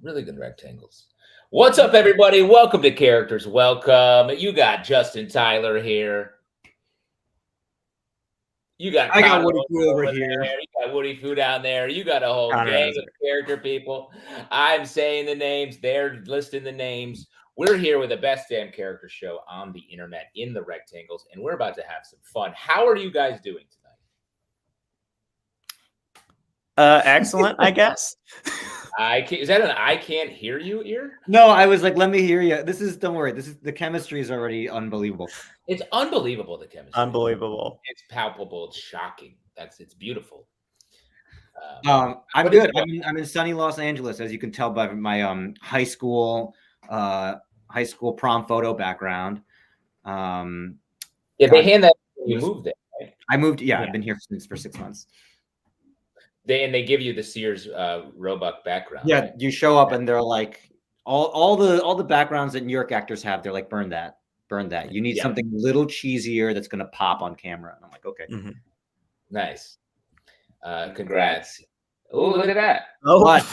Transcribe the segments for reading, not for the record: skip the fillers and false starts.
Really good rectangles. What's up, everybody? Welcome to Characters. Welcome. You got Justin Tyler here. You got I got Connor Woody Food over over here. there. You got Woody Fu down there. You got a whole Connor gang has of it. character people. I'm saying the names. They're listing the names. We're here with the best damn character show on the internet in the rectangles, and we're about to have some fun. How are you guys doing tonight? Excellent, I guess. Is that an I can't hear you ear? No, I was like, let me hear you. Don't worry. The chemistry is already unbelievable. It's unbelievable, the chemistry. Unbelievable. It's palpable. It's shocking. It's beautiful. I'm good. I'm in sunny Los Angeles, as you can tell by my high school prom photo background. Yeah, they hand that you moved there, right? I moved. Yeah, I've been here for 6 months. They give you the Sears Roebuck background. Yeah, right? you show up and they're like all the backgrounds that New York actors have. They're like, burn that. You need something a little cheesier that's gonna pop on camera. And I'm like, okay, nice. Congrats. Oh, look at that. Oh, what?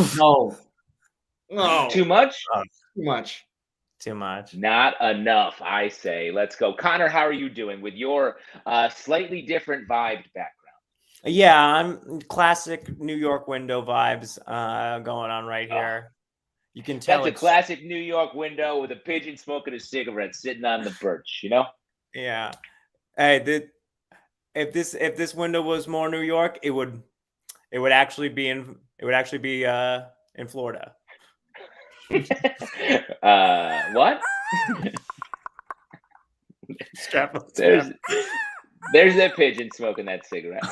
No. Too much? Too much. Not enough, I say. Let's go. Connor, how are you doing with your slightly different vibed background? Yeah, I'm classic New York window vibes going on right here. You can tell that's a classic New York window with a pigeon smoking a cigarette sitting on the perch, you know? Yeah. Hey, if this window was more New York, it would actually be in Florida. What? There's that pigeon smoking that cigarette.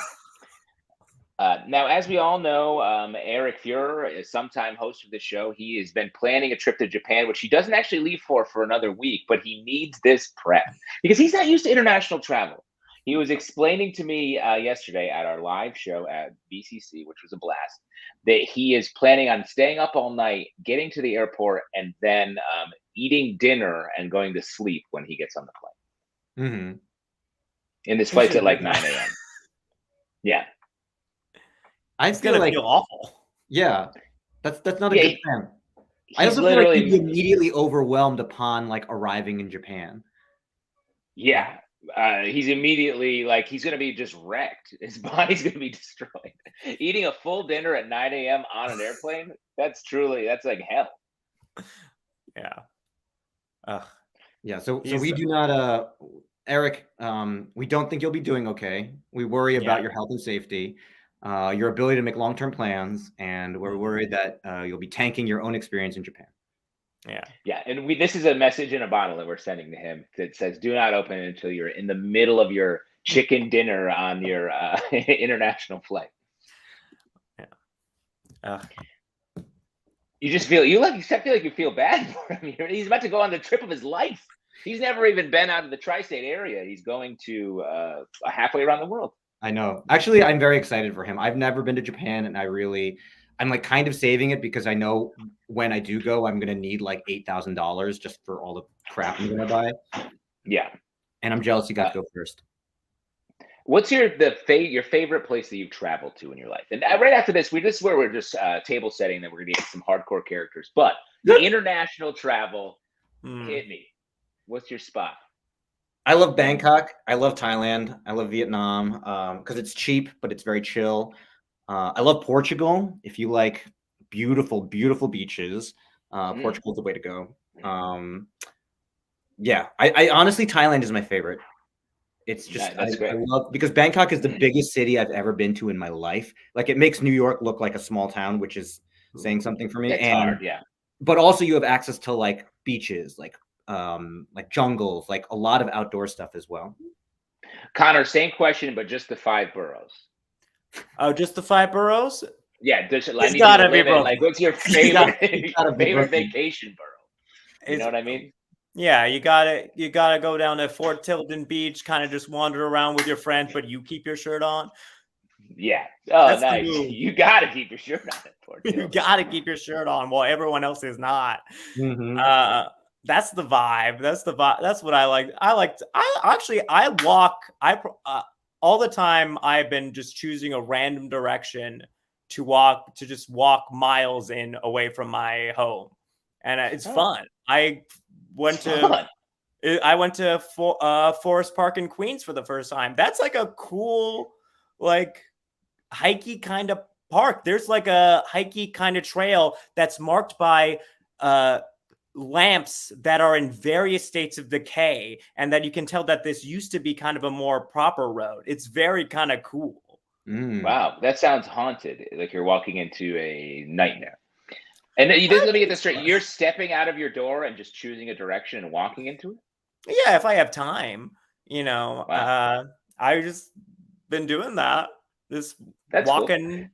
Now, as we all know, Eric Feurer is sometime host of the show. He has been planning a trip to Japan, which he doesn't actually leave for another week, but he needs this prep because he's not used to international travel. He was explaining to me yesterday at our live show at BCC, which was a blast, that he is planning on staying up all night, getting to the airport, and then eating dinner and going to sleep when he gets on the plane. Mm-hmm. And this flight's at like 9 a.m. Yeah. It's gonna feel awful. Yeah, that's not a good plan. I also feel like he'd be immediately overwhelmed upon like arriving in Japan. Yeah, he's immediately like he's gonna be just wrecked. His body's gonna be destroyed. Eating a full dinner at 9 a.m. on an airplane, that's like hell. Yeah. Yeah. So we do not, Eric. We don't think you'll be doing okay. We worry about your health and safety. Your ability to make long-term plans, and we're worried that you'll be tanking your own experience in Japan. Yeah, and this is a message in a bottle that we're sending to him that says, "Do not open it until you're in the middle of your chicken dinner on your international flight." Yeah. You just feel I feel like you feel bad for him. He's about to go on the trip of his life. He's never even been out of the tri-state area. He's going to halfway around the world. I know. Actually, I'm very excited for him. I've never been to Japan, and I'm like kind of saving it because I know when I do go, I'm going to need like $8,000 just for all the crap I'm going to buy. Yeah. And I'm jealous you got to go first. What's your favorite place that you've traveled to in your life? And right after this, this is where we're just table setting that we're going to get some hardcore characters. But the international travel, hit me. What's your spot? I love Bangkok. I love Thailand. I love Vietnam because it's cheap, but it's very chill. I love Portugal. If you like beautiful, beautiful beaches, Portugal's the way to go. Yeah, I honestly, Thailand is my favorite. It's just, that's great. I love, because Bangkok is the biggest city I've ever been to in my life. Like, it makes New York look like a small town, which is saying something for me. It's hard, yeah. But also you have access to like beaches, like jungles, like a lot of outdoor stuff as well. Connor, same question, but just the 5 boroughs. Oh, just the 5 boroughs? Yeah, it's gotta be Brooklyn. Like, what's your favorite vacation borough? You know what I mean? Yeah, you gotta go down to Fort Tilden Beach, kind of just wander around with your friends, but you keep your shirt on. Yeah. Oh, that's nice. You gotta keep your shirt on at Fort Tilden. You gotta keep your shirt on while everyone else is not. Mm-hmm. That's the vibe. That's the vibe. That's what I like. I walk. All the time I've been just choosing a random direction to just walk miles away from my home, and it's fun. I went to Forest Park in Queens for the first time. That's like a cool, like, hikey kind of park. There's like a hikey kind of trail that's marked by lamps that are in various states of decay, and that you can tell that this used to be kind of a more proper road. It's very kind of cool. Wow, that sounds haunted. Like you're walking into a nightmare. And let me get this straight. You're stepping out of your door and just choosing a direction and walking into it? Yeah, if I have time, wow. I just been doing that. That's walking. Cool.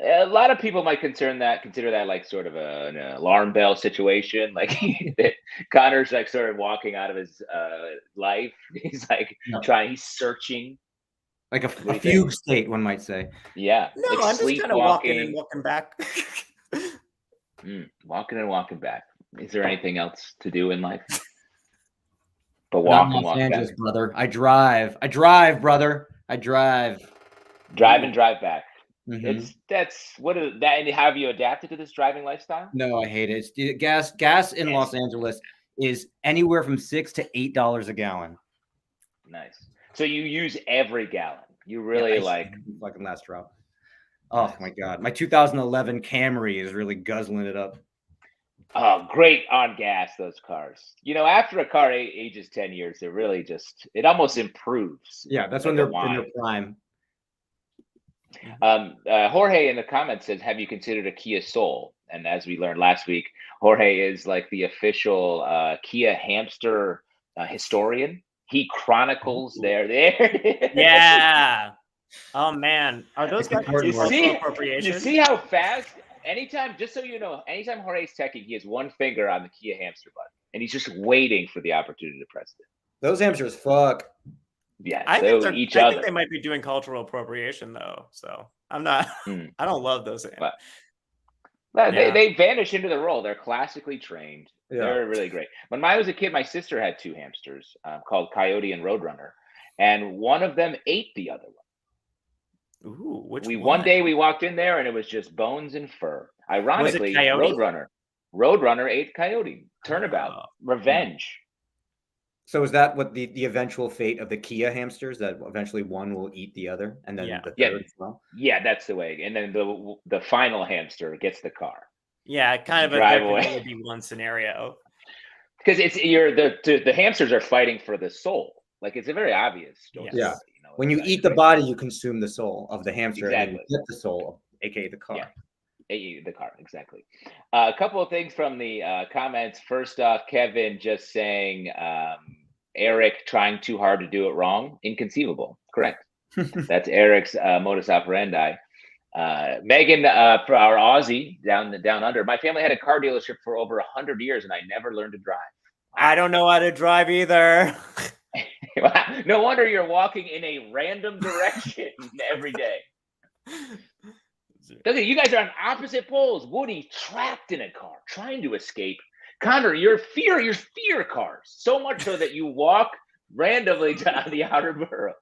A lot of people might consider that like sort of an alarm bell situation. Like that Connor's like sort of walking out of his life. He's like he's searching. Like a fugue state, one might say. Yeah. No, like I'm just kind of walking and walking back. Walking and walking back. Is there anything else to do in life? But walk and walk Angeles, back. Brother. I drive, brother. I drive. Drive and drive back. Mm-hmm. What is that? And have you adapted to this driving lifestyle? No, I hate it. Gas in Los Angeles is anywhere from $6 to $8 a gallon. Nice. So you use every gallon. You really fucking last drop. Oh my God. My 2011 Camry is really guzzling it up. Oh, great on gas, those cars. After a car ages 10 years, it really it almost improves. Yeah, that's when they're in their prime. Jorge in the comments says, have you considered a Kia Soul? And as we learned last week, Jorge is like the official Kia hamster historian. He chronicles there. Yeah. Oh man, are those guys appropriation? You see how fast? Anytime Jorge's teching, he has one finger on the Kia hamster button, and he's just waiting for the opportunity to press it. Those hamsters fuck. Yeah, I think they might be doing cultural appropriation though. So I'm not. I don't love those. But they vanish into the role. They're classically trained. Yeah. They're really great. When I was a kid, my sister had two hamsters called Coyote and Roadrunner, and one of them ate the other one. Ooh, one day we walked in there and it was just bones and fur. Ironically, Roadrunner ate Coyote. Turnabout, revenge. So is that what the eventual fate of the Kia hamsters? That eventually one will eat the other, and then the third as well? Yeah, that's the way. And then the final hamster gets the car. Yeah, kind of drive away. Would be one scenario. Because the hamsters are fighting for the soul. Like it's a very obvious story. Yeah. When you eat the body, you consume the soul of the hamster, exactly. And you get the soul, aka the car. Yeah. The car, exactly. A couple of things from the comments. First off, Kevin just saying Eric trying too hard to do it wrong. Inconceivable. Correct. That's Eric's modus operandi. Megan, for our Aussie down under, my family had a car dealership for over 100 years and I never learned to drive. I don't know how to drive either. No wonder you're walking in a random direction every day. You guys are on opposite poles. Woody trapped in a car, trying to escape. Connor, you're fear cars. So much so that you walk randomly down the outer boroughs.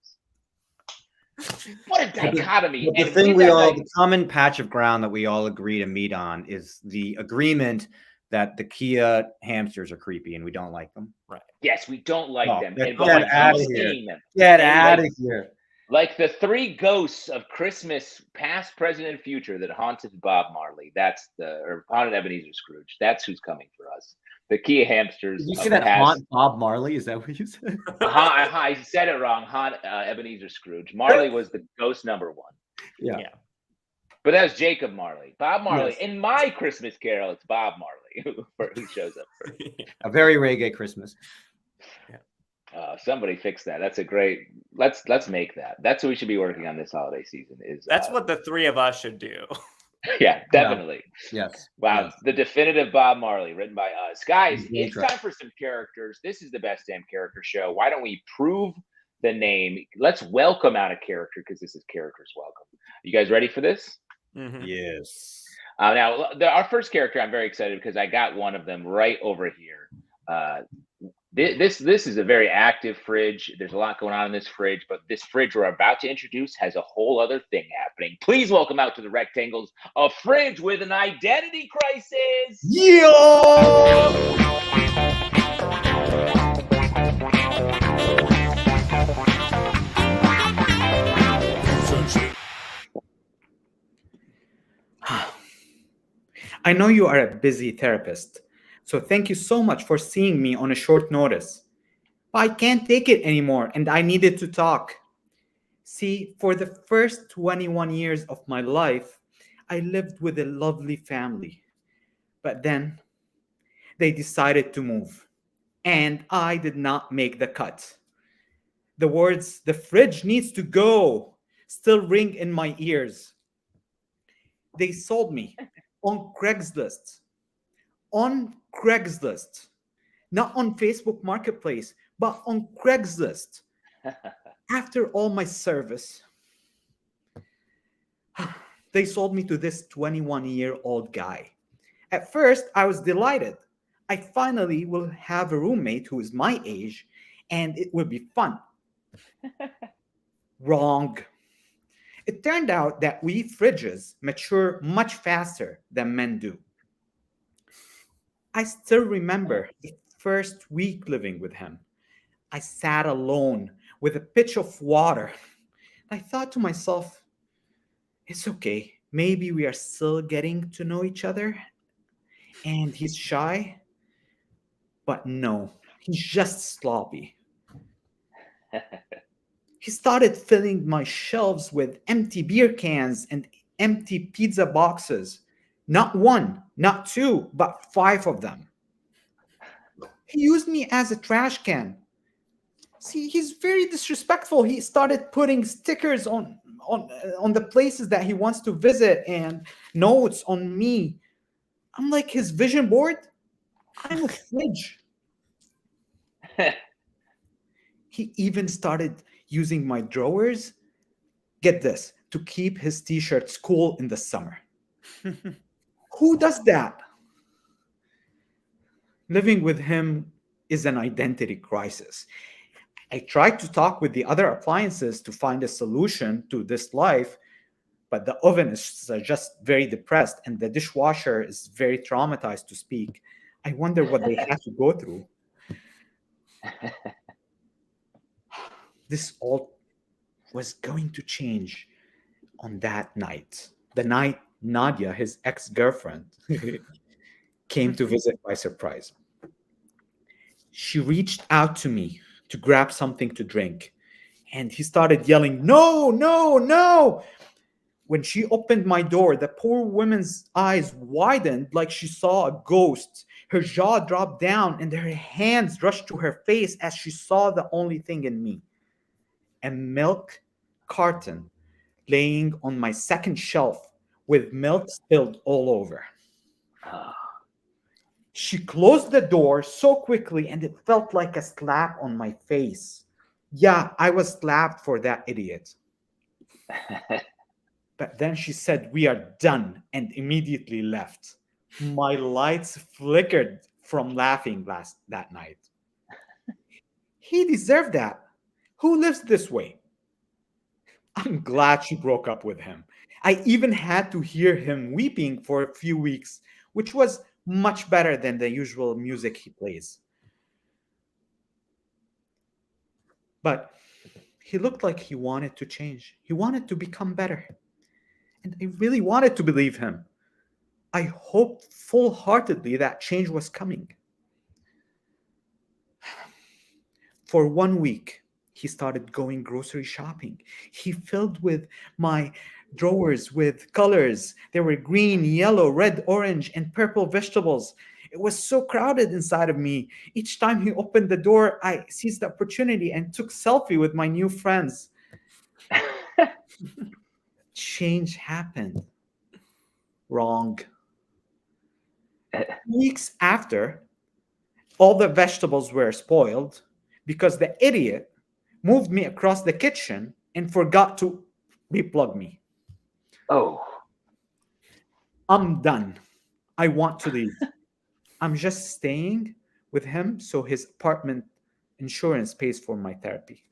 What a dichotomy. The common patch of ground that we all agree to meet on is the agreement that the Kia hamsters are creepy and we don't like them. Right. Yes, we don't like them. Get out of here. Get out of here. Like the three ghosts of Christmas, past, present, and future that haunted Bob Marley. Or haunted Ebenezer Scrooge. That's who's coming for us. The Kia hamsters. Did you say that haunt Bob Marley? Is that what you said? I said it wrong. Haunt Ebenezer Scrooge. Marley was the ghost number one. Yeah. But that was Jacob Marley. Bob Marley. Yes. In my Christmas Carol, it's Bob Marley who shows up first. A very reggae Christmas. Yeah. Somebody fix that. That's a great. Let's make that. That's what we should be working on this holiday season. That's what the three of us should do. Yeah, definitely. Yes. Wow. Yes. The definitive Bob Marley, written by us. Guys, it's time for some characters. This is the Best Damn Character Show. Why don't we prove the name? Let's welcome out a character because this is Characters Welcome. You guys ready for this? Mm-hmm. Yes. Now, our first character, I'm very excited because I got one of them right over here. This is a very active fridge. There's a lot going on in this fridge, but this fridge we're about to introduce has a whole other thing happening. Please welcome out to the Rectangles a fridge with an identity crisis. Yeah! I know you are a busy therapist, so thank you so much for seeing me on a short notice. I can't take it anymore, and I needed to talk. See, for the first 21 years of my life, I lived with a lovely family. But then they decided to move, and I did not make the cut. The words, "the fridge needs to go," still ring in my ears. They sold me on Craigslist. On Craigslist. Not on Facebook Marketplace, but on Craigslist. After all my service, they sold me to this 21-year-old guy. At first, I was delighted. I finally will have a roommate who is my age, and it will be fun. Wrong. It turned out that we fridges mature much faster than men do. I still remember the first week living with him. I sat alone with a pitcher of water. I thought to myself, it's okay. Maybe we are still getting to know each other. And he's shy. But no, he's just sloppy. He started filling my shelves with empty beer cans and empty pizza boxes. Not one, not two, but 5 of them. He used me as a trash can. See, he's very disrespectful. He started putting stickers on the places that he wants to visit and notes on me. I'm like his vision board. I'm a fridge. He even started using my drawers, get this, to keep his t-shirts cool in the summer. Who does that? Living with him is an identity crisis. I tried to talk with the other appliances to find a solution to this life, but the oven is just very depressed and the dishwasher is very traumatized to speak. I wonder what they have to go through. This all was going to change on that night. The night Nadia, his ex-girlfriend, came to visit by surprise. She reached out to me to grab something to drink, and he started yelling, "No, no, no!" When she opened my door, the poor woman's eyes widened like she saw a ghost. Her jaw dropped down and her hands rushed to her face as she saw the only thing in me. A milk carton laying on my second shelf with milk spilled all over. She closed the door so quickly and it felt like a slap on my face. Yeah, I was slapped for that idiot. But then she said, "We are done," and immediately left. My lights flickered from laughing that night. He deserved that. Who lives this way? I'm glad she broke up with him. I even had to hear him weeping for a few weeks, which was much better than the usual music he plays. But he looked like he wanted to change. He wanted to become better. And I really wanted to believe him. I hoped full-heartedly that change was coming. For 1 week, he started going grocery shopping. He filled with my drawers with colors. There were green, yellow, red, orange, and purple vegetables. It was so crowded inside of me. Each time he opened the door, I seized the opportunity and took selfie with my new friends. Change happened. Wrong. Weeks after, all the vegetables were spoiled because the idiot moved me across the kitchen and forgot to replug me. Oh. I'm done. I want to leave. I'm just staying with him, so his apartment insurance pays for my therapy.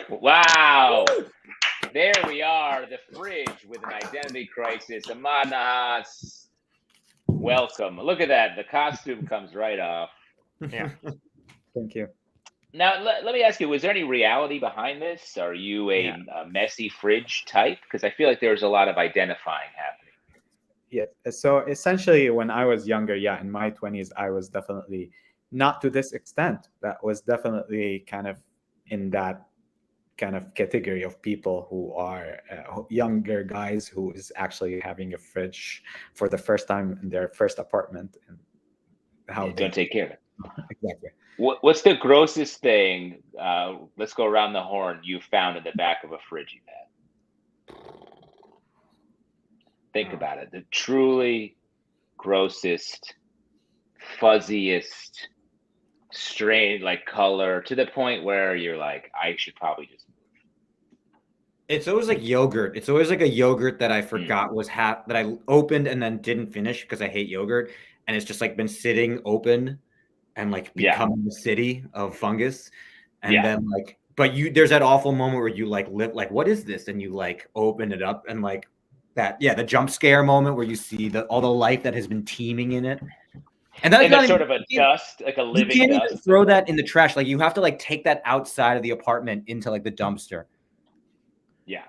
Wow. There we are, the fridge with an identity crisis. Ahmad Nahas, welcome. Look at that. The costume comes right off. Yeah. Thank you. Now, let me ask you, was there any reality behind this? Are you a messy fridge type? Because I feel like there's a lot of identifying happening. Yeah. So essentially, when I was younger, in my 20s, I was definitely not to this extent. That was definitely kind of in that kind of category of people who are younger guys who is actually having a fridge for the first time in their first apartment, and how they Don't take care of it. Exactly. What's the grossest thing? Let's go around the horn. You found in the back of a fridge you've had. Think about it. The truly grossest, fuzziest, strange, like color, to the point where you're like, I should probably just move. It's always like yogurt. It's always like a yogurt that I forgot was that I opened and then didn't finish because I hate yogurt, and it's just like been sitting open and like becoming a city of fungus, and then like, but there's that awful moment where you like live like, what is this? And you like open it up and like that, the jump scare moment where you see all the life that has been teeming in it. And that's not sort of a dust, like a living you can't dust. even throw that in the trash. Like you have to like take that outside of the apartment into like the dumpster. Yeah.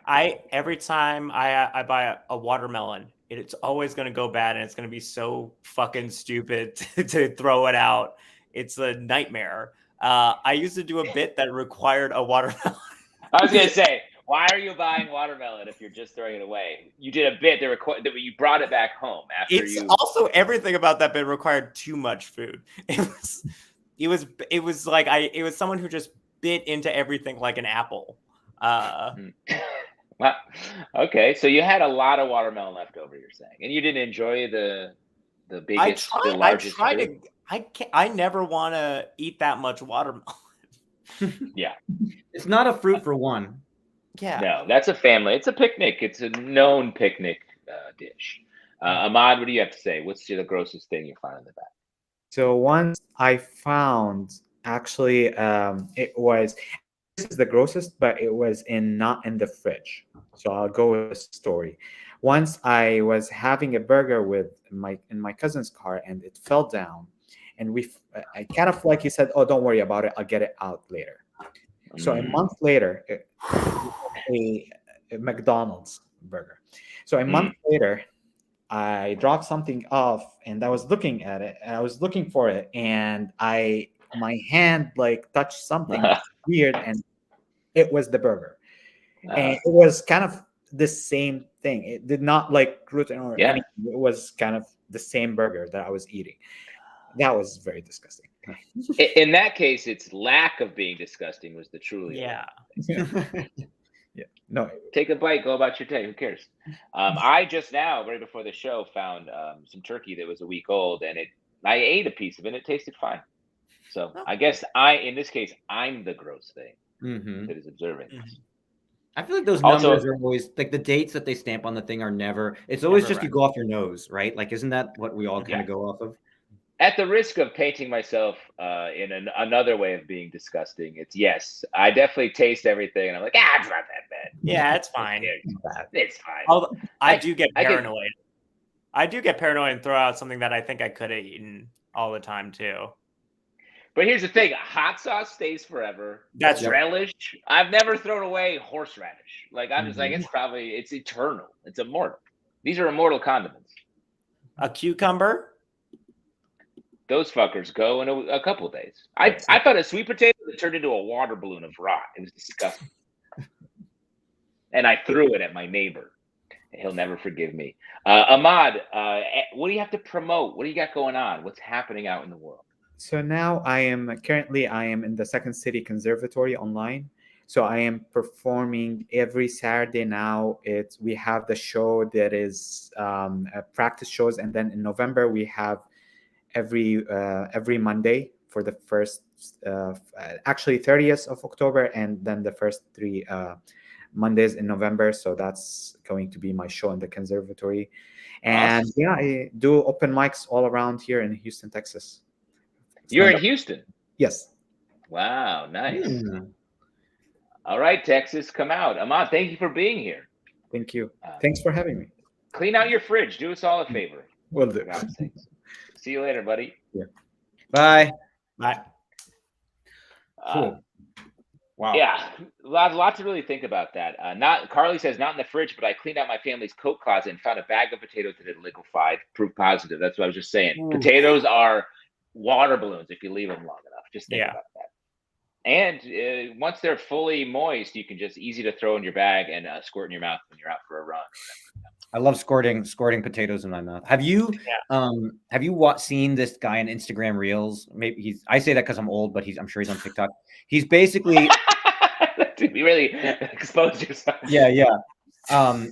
Every time I buy a watermelon, it's always going to go bad, and it's going to be so fucking stupid to throw it out. It's a nightmare. I used to do a bit that required a watermelon. I was going to say, why are you buying watermelon if you're just throwing it away? You did a bit that you brought it back home after Also, everything about that bit required too much food. It was someone who just bit into everything like an apple. Well, okay, so you had a lot of watermelon left over, you're saying, and you didn't enjoy the biggest, the largest. I never want to eat that much watermelon. Yeah, it's not a fruit for one. Yeah, no, that's a family. It's a picnic. It's a known picnic dish. Ahmad, what do you have to say? What's the grossest thing you find in the back? So once I found, actually, this is the grossest, but it was not in the fridge. So I'll go with the story. Once I was having a burger in my cousin's car, and it fell down, and I kind of like, he said, "Oh, don't worry about it. I'll get it out later." So a month later, a McDonald's burger. So a month later, I dropped something off, and I was looking at it, and I was looking for it, and my hand like touched something weird, and it was the burger. And it was kind of the same thing. It did not like gluten or anything. It was kind of the same burger that I was eating. That was very disgusting. In that case, its lack of being disgusting was the truly No, take a bite, go about your day. Who cares? I just now, right before the show, found some turkey that was a week old, and I ate a piece of it, and it tasted fine. So I guess in this case, I'm the gross thing that is observing this. I feel like those numbers are always like the dates that they stamp on the thing are never. It's always just right. You go off your nose, right? Like, isn't that what we all kind of go off of? At the risk of painting myself in another way of being disgusting, it's yes, I definitely taste everything, and I'm like, it's not that bad. Yeah, it's fine. It's fine. Although I do get paranoid. I do get paranoid and throw out something that I think I could have eaten all the time too. But here's the thing: hot sauce stays forever. That's relish. I've never thrown away horseradish. Like I'm just like it's eternal. It's immortal. These are immortal condiments. A cucumber. Those fuckers go in a couple of days. I thought a sweet potato that turned into a water balloon of rot. It was disgusting. And I threw it at my neighbor. He'll never forgive me. Ahmad, what do you have to promote? What do you got going on? What's happening out in the world? So now I am in the Second City Conservatory online. So I am performing every Saturday now. We have the show that is practice shows, and then in November we have every Monday for the first actually 30th of October, and then the first 3 Mondays in November. So that's going to be my show in the conservatory. And Awesome. yeah, I do open mics all around here in Houston, Texas. You're in Stand-up. Houston. Yes. Wow, nice. Hmm. All right, Texas, come out. Ahmad, thank you for being here. Thank you. Thanks for having me. Clean out your fridge. Do us all a favor. Will do. For God's sakes. See you later, buddy. Bye. Bye. Cool. Wow. Yeah, lot to really think about that. Not Carly says not in the fridge, but I cleaned out my family's coat closet and found a bag of potatoes that had liquefied. Proof positive. That's what I was just saying. Ooh. Potatoes are water balloons if you leave them long enough. Just think Yeah. about that. And once they're fully moist, you can just easy to throw in your bag and squirt in your mouth when you're out for a run. I love squirting potatoes in my mouth. Have you seen this guy on Instagram Reels? Maybe I say that because I'm old, but I'm sure he's on TikTok. He's basically Dude, you really exposed yourself. Yeah.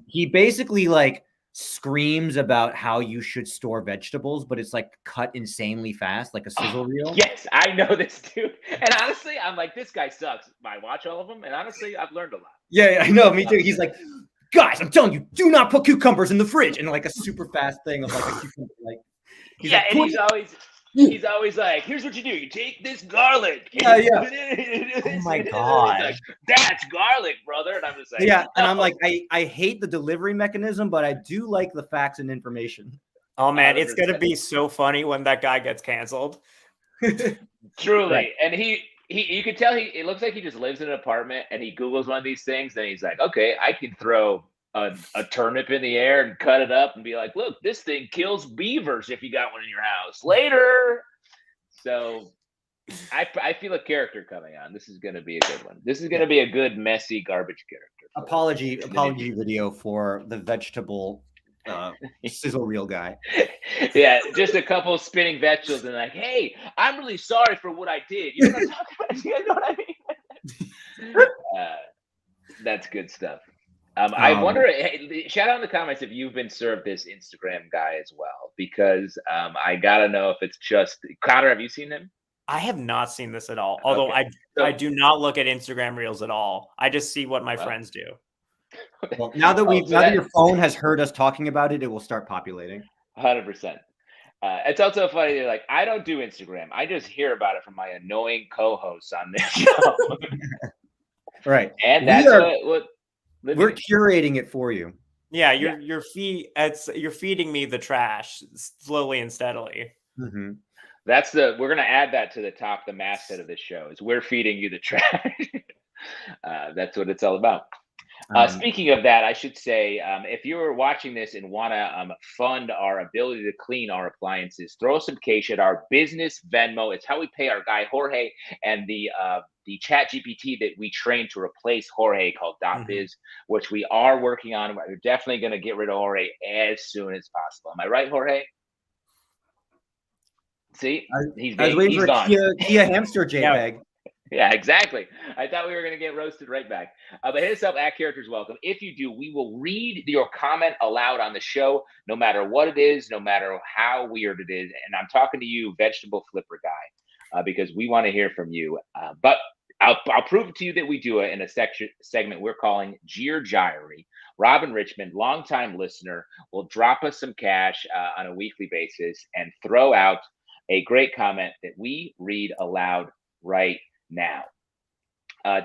He basically like screams about how you should store vegetables, but it's like cut insanely fast, like a sizzle reel. Yes, I know this dude. And honestly, I'm like, this guy sucks. I watch all of them, and honestly, I've learned a lot. Yeah, I know. Me too. He's like, guys, I'm telling you, do not put cucumbers in the fridge, and like a super fast thing of like a cucumber. Like, He's always like, here's what you do. You take this garlic. Yeah. Oh my God. Like, that's garlic, brother. And I'm just like, yeah, and I'm like, I hate the delivery mechanism, but I do like the facts and information. Oh man, it's 100%. gonna be so funny when that guy gets canceled. Truly. Right. And you can tell it looks like he just lives in an apartment and he Googles one of these things. Then he's like, okay, I can throw a turnip in the air and cut it up and be like, look, this thing kills beavers if you got one in your house. Later. So I feel a character coming on. This is going to be a good one. This is going to be a good, messy garbage character. Apology video for the vegetable sizzle reel guy. Yeah, just a couple of spinning vegetables and like, hey, I'm really sorry for what I did. You know what I'm talking about? You know what I mean? That's good stuff. I wonder, hey, shout out in the comments if you've been served this Instagram guy as well, because I gotta know if it's just Connor. Have you seen him? I have not seen this at all. Although Okay. I do not look at Instagram Reels at all. I just see what my friends do. Well, now that your phone has heard us talking about it, it will start populating. 100%. It's also funny. Like, I don't do Instagram. I just hear about it from my annoying co-hosts on this show. Right, And that's what we're curating it for you. Yeah, you're feeding me the trash slowly and steadily. Mm-hmm. We're gonna add that to the top, the masthead of this show is we're feeding you the trash. That's what it's all about. Speaking of that, I should say, if you're watching this and want to fund our ability to clean our appliances, throw some cash at our business Venmo. It's how we pay our guy Jorge and the chat GPT that we trained to replace Jorge called .biz, which we are working on. We're definitely going to get rid of Jorge as soon as possible. Am I right, Jorge? See, he's gone. Kia hamster JPEG. Yeah, exactly. I thought we were going to get roasted right back. But hit us up at Characters Welcome. If you do, we will read your comment aloud on the show, no matter what it is, no matter how weird it is. And I'm talking to you, vegetable flipper guy, because we want to hear from you. But I'll prove to you that we do it in a segment we're calling Jeer Gyry. Robin Richmond, longtime listener, will drop us some cash on a weekly basis and throw out a great comment that we read aloud right now.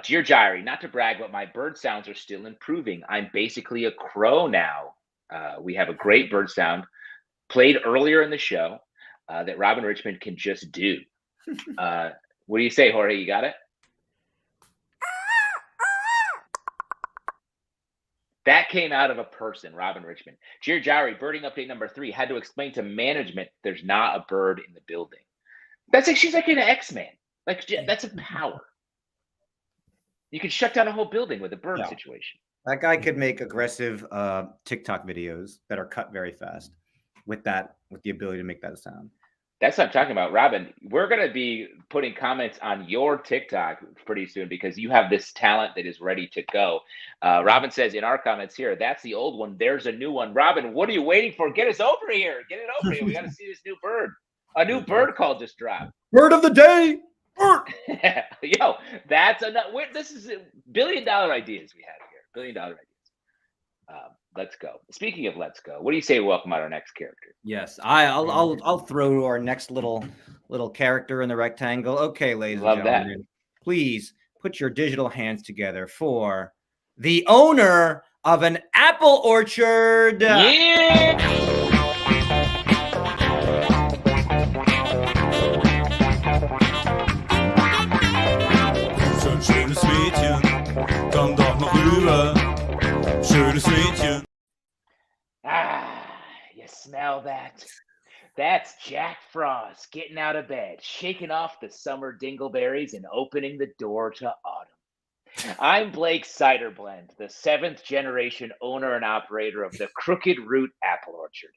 Dear Gyry, not to brag, but my bird sounds are still improving. I'm basically a crow now. We have a great bird sound played earlier in the show that Robin Richmond can just do. What do you say, Jorge? You got it? That came out of a person, Robin Richmond. Dear Gyry, birding update number 3, had to explain to management there's not a bird in the building. That's like she's like an X-Man. Like, that's a power. You could shut down a whole building with a bird situation. That guy could make aggressive TikTok videos that are cut very fast with the ability to make that sound. That's what I'm talking about. Robin, we're going to be putting comments on your TikTok pretty soon because you have this talent that is ready to go. Robin says in our comments here, that's the old one. There's a new one. Robin, what are you waiting for? Get us over here. Get it over here. We got to see this new bird. A new bird call just dropped. Bird of the day. Yo, that's enough. This is $1 billion ideas we have here. Billion-dollar ideas. Let's go. Speaking of let's go, what do you say? Welcome out our next character. Yes, I'll throw to our next little character in the rectangle. Okay, ladies and gentlemen, please put your digital hands together for the owner of an apple orchard. Yeah. You smell that? That's Jack Frost getting out of bed, shaking off the summer dingleberries and opening the door to autumn. I'm Blake Ciderblend, the 7th generation owner and operator of the Crooked Root Apple Orchard.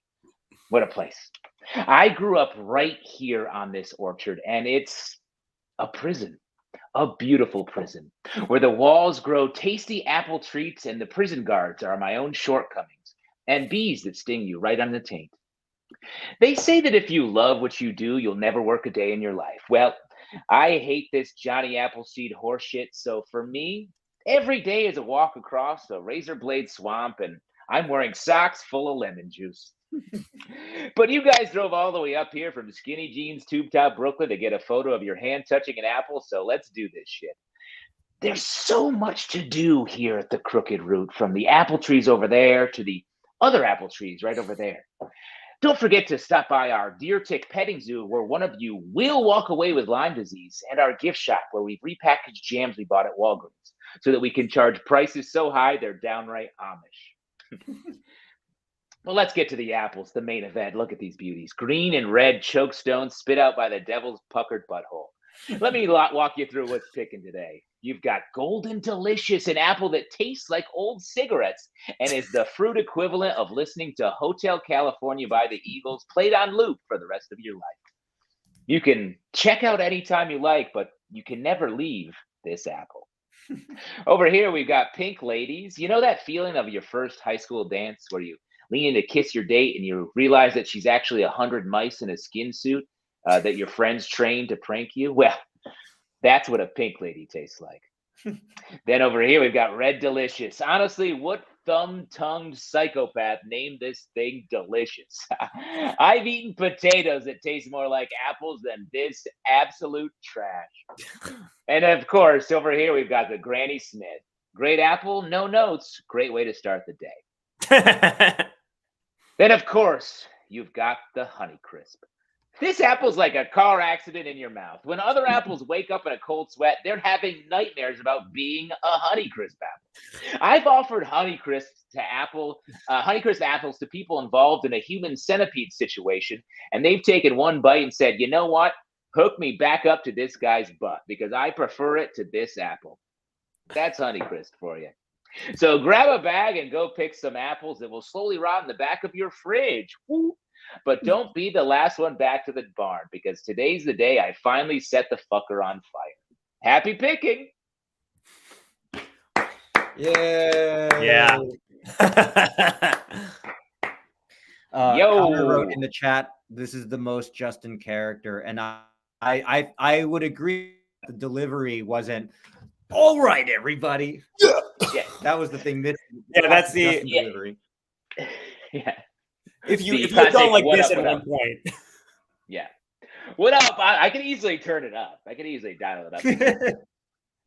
What a place. I grew up right here on this orchard, and it's a prison. A beautiful prison, where the walls grow tasty apple treats and the prison guards are my own shortcomings and bees that sting you right on the taint. They say that if you love what you do, you'll never work a day in your life. Well, I hate this Johnny Appleseed horseshit, so for me, every day is a walk across a razor blade swamp and I'm wearing socks full of lemon juice. But you guys drove all the way up here from Skinny Jeans, Tube Top, Brooklyn to get a photo of your hand touching an apple, so let's do this shit. There's so much to do here at the Crooked Root, from the apple trees over there to the other apple trees right over there. Don't forget to stop by our deer tick petting zoo, where one of you will walk away with Lyme disease, and our gift shop, where we've repackaged jams we bought at Walgreens so that we can charge prices so high they're downright Amish. Well, let's get to the apples, the main event. Look at these beauties. Green and red chokestones spit out by the devil's puckered butthole. Let me walk you through what's picking today. You've got Golden Delicious, an apple that tastes like old cigarettes and is the fruit equivalent of listening to Hotel California by the Eagles played on loop for the rest of your life. You can check out anytime you like, but you can never leave this apple. Over here, we've got Pink Ladies. You know that feeling of your first high school dance where you lean in to kiss your date and you realize that she's actually 100 mice in a skin suit that your friends trained to prank you? Well, that's what a pink lady tastes like. Then over here, we've got Red Delicious. Honestly, what thumb-tongued psychopath named this thing Delicious? I've eaten potatoes that taste more like apples than this absolute trash. And of course, over here, we've got the Granny Smith. Great apple, no notes. Great way to start the day. Then, of course, you've got the Honeycrisp. This apple's like a car accident in your mouth. When other apples wake up in a cold sweat, they're having nightmares about being a Honeycrisp apple. I've offered Honeycrisp apples to people involved in a human centipede situation, and they've taken one bite and said, you know what? Hook me back up to this guy's butt because I prefer it to this apple. That's Honeycrisp for you. So grab a bag and go pick some apples that will slowly rot in the back of your fridge. Woo. But don't be the last one back to the barn, because today's the day I finally set the fucker on fire. Happy picking. Yeah. Connor wrote in the chat, this is the most Justin character, and I would agree the delivery wasn't all right, everybody. Yeah, that was the thing missing. Yeah, that's the delivery. Yeah. If you had gone like this at one point. Yeah. What up? I can easily turn it up. I can easily dial it up.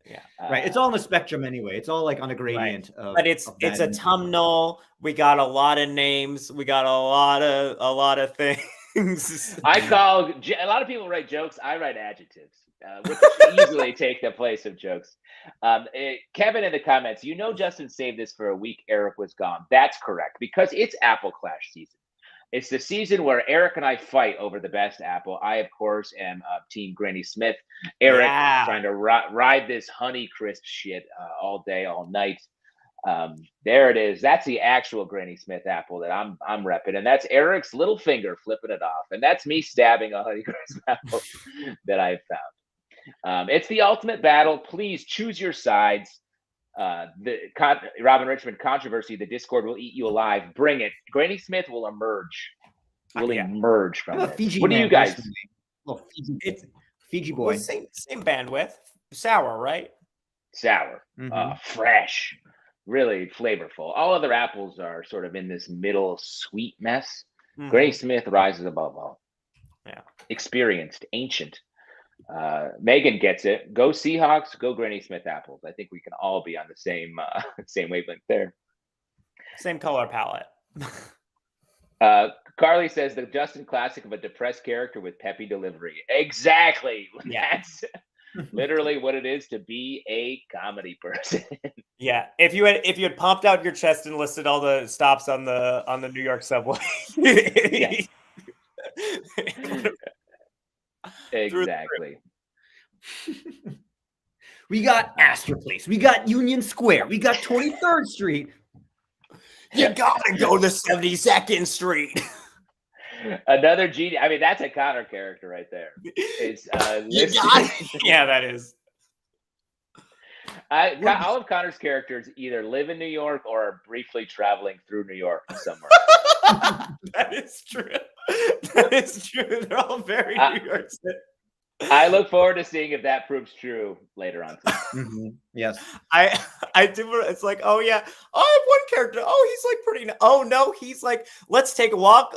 Yeah. Right. It's all on the spectrum anyway. It's all like on a gradient. Right. But it's a autumnal. We got a lot of names. We got a lot of things. I call a lot of people write jokes. I write adjectives, which easily take the place of jokes. Kevin in the comments, Justin saved this for a week. Eric was gone. That's correct, because it's Apple Clash season. It's the season where Eric and I fight over the best apple. I, of course, am Team Granny Smith. Eric trying to ride this Honeycrisp shit all day, all night. There it is. That's the actual Granny Smith apple that I'm repping, and that's Eric's little finger flipping it off, and that's me stabbing a Honeycrisp apple that I've found. It's the ultimate battle. Please choose your sides. Robin Richmond controversy. The Discord will eat you alive. Bring it. Granny Smith will emerge. Emerge from it. What do you guys? It's Fiji boy. Same bandwidth. Sour, right? Sour. Fresh. really flavorful. All other apples are sort of in this middle sweet mess. Mhm. Granny Smith rises above all. Yeah. Experienced, ancient. Megan gets it. Go Seahawks, go Granny Smith apples. I think we can all be on the same wavelength there. Same color palette. Carly says the Justin classic of a depressed character with peppy delivery. Exactly. Yeah. That's literally what it is to be a comedy person. Yeah, if you had pumped out your chest and listed all the stops on the New York subway. Yes. Exactly. We got Astor Place. We got Union Square. We got 23rd Street. You gotta go to 72nd Street. Another genius. I mean, that's a Connor character right there. It's yeah, that is. All of Connor's characters either live in New York or are briefly traveling through New York somewhere. That is true. That is true. They're all very New York City. I look forward to seeing if that proves true later on. Mm-hmm. Yes. I do. It's like, oh yeah, I have one character. Oh, he's like pretty. Oh no, he's like, let's take a walk.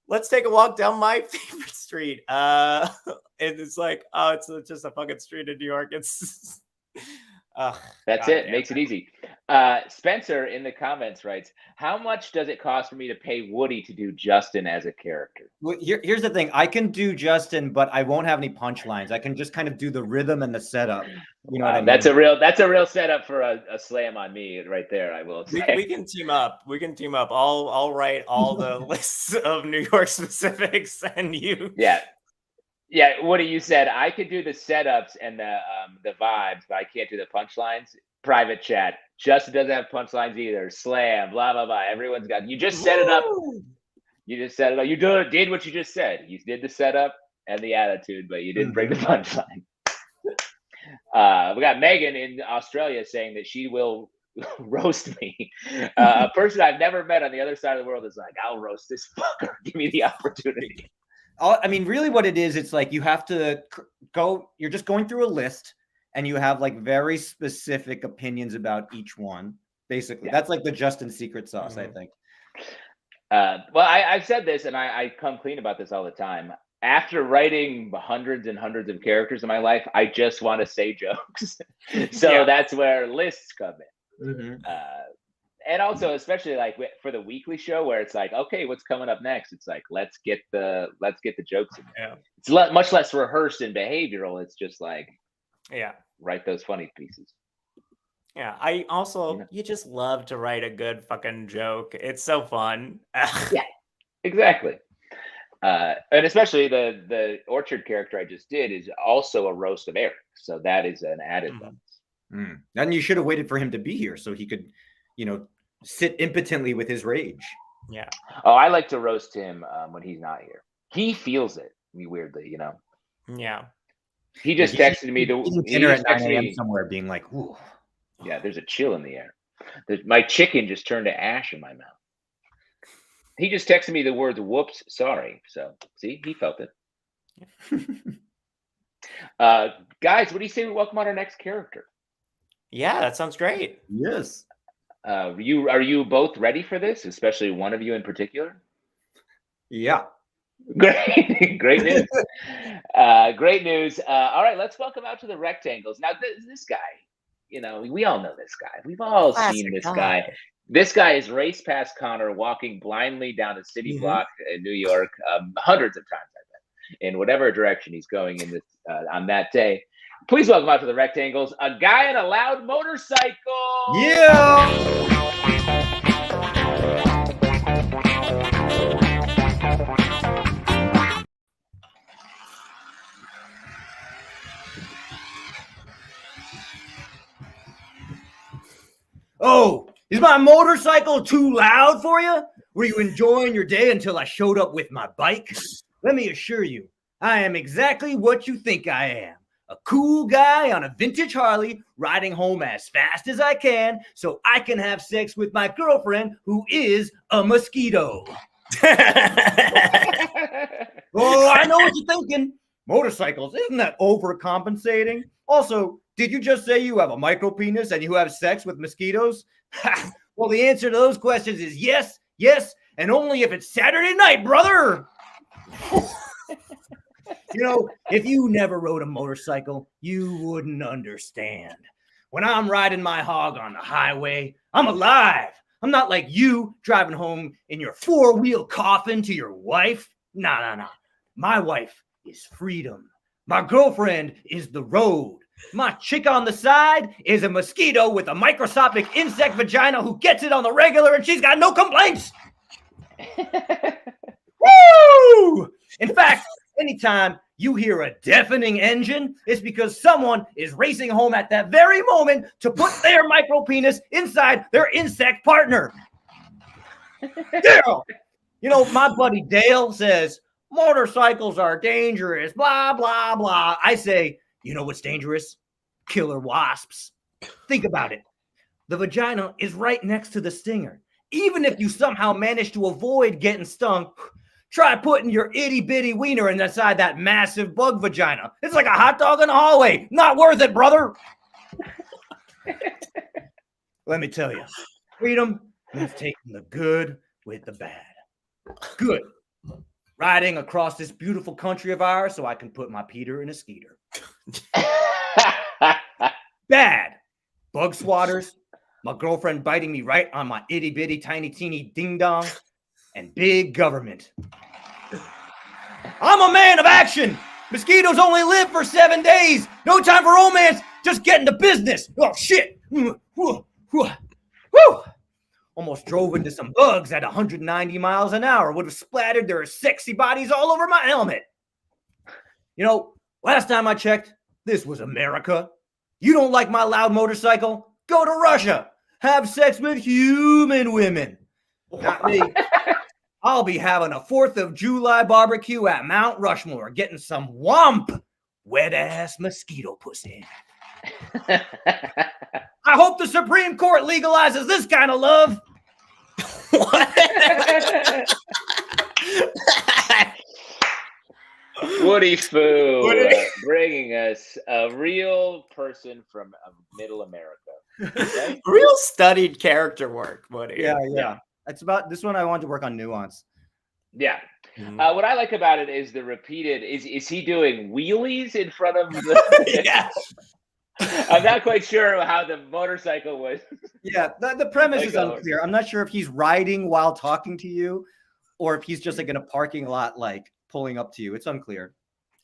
Let's take a walk down my favorite street. And it's like, oh, it's just a fucking street in New York. It's that's it. Makes it easy. Spencer in the comments writes, how much does it cost for me to pay Woody to do Justin as a character? Well, here's the thing. I can do Justin, but I won't have any punchlines. I can just kind of do the rhythm and the setup. You know what I mean? That's a real setup for a slam on me right there, I will say. We can team up. We can team up. I'll write all the lists of New York specifics and you. Yeah, Woody, you said I could do the setups and the vibes, but I can't do the punchlines. Private chat. Justin doesn't have punchlines either. Slam, blah, blah, blah. Everyone's got. You just set it up. You just set it up. You did what you just said. You did the setup and the attitude, but you didn't bring the punchline. We got Megan in Australia saying that she will roast me. A person I've never met on the other side of the world is like, I'll roast this fucker. Give me the opportunity. I mean, really what it is, it's like you have to go, you're just going through a list and you have like very specific opinions about each one. Basically, that's like the Justin secret sauce, I think. Well, I've said this and I come clean about this all the time. After writing hundreds and hundreds of characters in my life, I just want to say jokes. So that's where lists come in. And also, especially like for the weekly show where it's like, okay, what's coming up next? It's like, let's get the jokes in there. It's much less rehearsed and behavioral. It's just like, write those funny pieces. Yeah, I also, you just love to write a good fucking joke. It's so fun. Yeah, exactly. And especially the Orchard character I just did is also a roast of Eric. So that is an added bonus. And you should have waited for him to be here so he could, sit impotently with his rage. Yeah. Oh, I like to roast him when he's not here. He feels it, weirdly, Yeah. He just texted me to dinner at 9 a.m. somewhere being like, ooh. Yeah, there's a chill in the air. My chicken just turned to ash in my mouth. He just texted me the words, whoops, sorry. So, see, he felt it. Guys, what do you say we welcome on our next character? Yeah, that sounds great. Yes. Are you both ready for this, especially one of you in particular? Yeah. Great news. Great news. All right, let's welcome out to the Rectangles. Now, this guy, we all know this guy. We've all seen this guy. This guy has raced past Connor walking blindly down a city block in New York hundreds of times, I bet, in whatever direction he's going in this on that day. Please welcome out to the Rectangles, a guy in a loud motorcycle. Yeah. Oh, is my motorcycle too loud for you? Were you enjoying your day until I showed up with my bike? Let me assure you, I am exactly what you think I am. A cool guy on a vintage Harley riding home as fast as I can so I can have sex with my girlfriend who is a mosquito. Oh, I know what you're thinking. Motorcycles, isn't that overcompensating? Also, did you just say you have a micro penis and you have sex with mosquitoes? Well, the answer to those questions is yes, yes, and only if it's Saturday night, brother. If you never rode a motorcycle, you wouldn't understand. When I'm riding my hog on the highway, I'm alive. I'm not like you driving home in your 4-wheel coffin to your wife. Nah. My wife is freedom. My girlfriend is the road. My chick on the side is a mosquito with a microscopic insect vagina who gets it on the regular, and she's got no complaints. Woo! In fact, anytime you hear a deafening engine, it's because someone is racing home at that very moment to put their micro penis inside their insect partner. Dale! My buddy Dale says, motorcycles are dangerous, blah, blah, blah. I say, you know what's dangerous? Killer wasps. Think about it. The vagina is right next to the stinger. Even if you somehow manage to avoid getting stung, try putting your itty-bitty wiener inside that massive bug vagina. It's like a hot dog in the hallway. Not worth it, brother. Let me tell you, freedom means taking the good with the bad. Good. Riding across this beautiful country of ours so I can put my Peter in a skeeter. Bad. Bug swatters, my girlfriend biting me right on my itty-bitty, tiny, teeny ding-dong, and big government. I'm a man of action. Mosquitoes only live for 7 days. No time for romance. Just getting to business. Oh, shit. Woo. Almost drove into some bugs at 190 miles an hour. Would have splattered their sexy bodies all over my helmet. Last time I checked, this was America. You don't like my loud motorcycle? Go to Russia. Have sex with human women. Not me. I'll be having a 4th of July barbecue at Mount Rushmore, getting some womp wet-ass mosquito pussy. I hope the Supreme Court legalizes this kind of love. Woody Foo bringing us a real person from middle America. Okay? Real studied character work, Woody. Yeah. It's about this one. I want to work on nuance. Yeah. Mhm. What I like about it is the repeated. Is he doing wheelies in front of the? Yeah. I'm not quite sure how the motorcycle was. Yeah, the premise is unclear. I'm not sure if he's riding while talking to you, or if he's just like in a parking lot, like pulling up to you. It's unclear.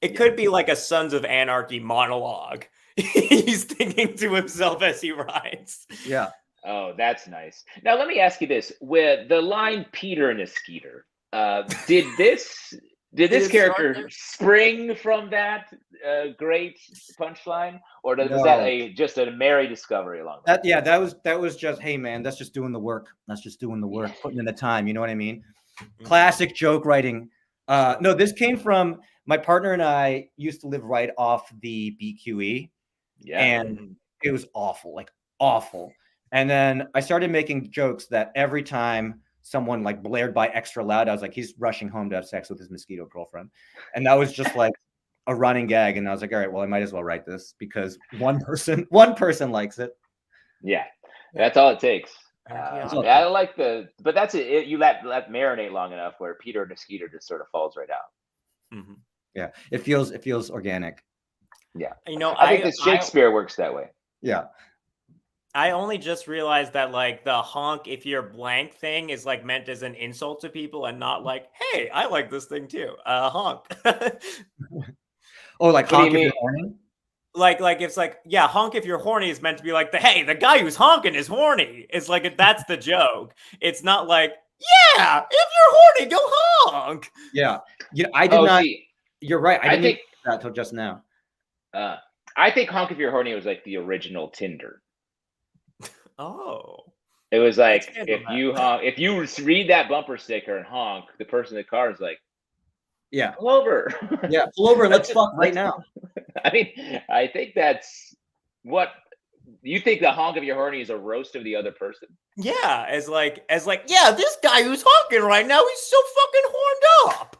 It could be like a Sons of Anarchy monologue. He's thinking to himself as he rides. Yeah. Oh, that's nice. Now let me ask you this: with the line "Peter in a Skeeter," did this character spring from that great punchline, or was that just a merry discovery along the way? That was just, hey man, that's just doing the work. That's just doing the work, putting in the time. You know what I mean? Classic joke writing. No, this came from my partner and I used to live right off the BQE. Yeah. And it was awful, like awful. And then I started making jokes that every time someone like blared by extra loud, I was like, he's rushing home to have sex with his mosquito girlfriend. And that was just like a running gag. And I was like, all right, well, I might as well write this because one person likes it. Yeah, that's all it takes. Yeah. I like but that's it. You let marinate long enough where Peter and the Skeeter just sort of falls right out. Mm-hmm. Yeah, it feels organic. Yeah, I think that Shakespeare works that way. Yeah. I only just realized that like the honk if you're blank thing is like meant as an insult to people and not like, hey, I like this thing too. Honk. Oh, like What do honk you if you're mean? horny? Like it's like, yeah, honk if you're horny is meant to be like the guy who's honking is horny. It's like that's the joke. It's not like, yeah, if you're horny, go honk. Yeah. I did not. See, You're right. I didn't think think that till just now. I think honk if you're horny was like the original Tinder. Oh. It was like if you read that bumper sticker and honk, the person in the car is like, Yeah. pull over. Yeah. Pull over. Let's fuck right now. I mean, I think that's what you think. The honk of your horny is a roast of the other person. Yeah, as like, yeah, this guy who's honking right now, he's so fucking horned up.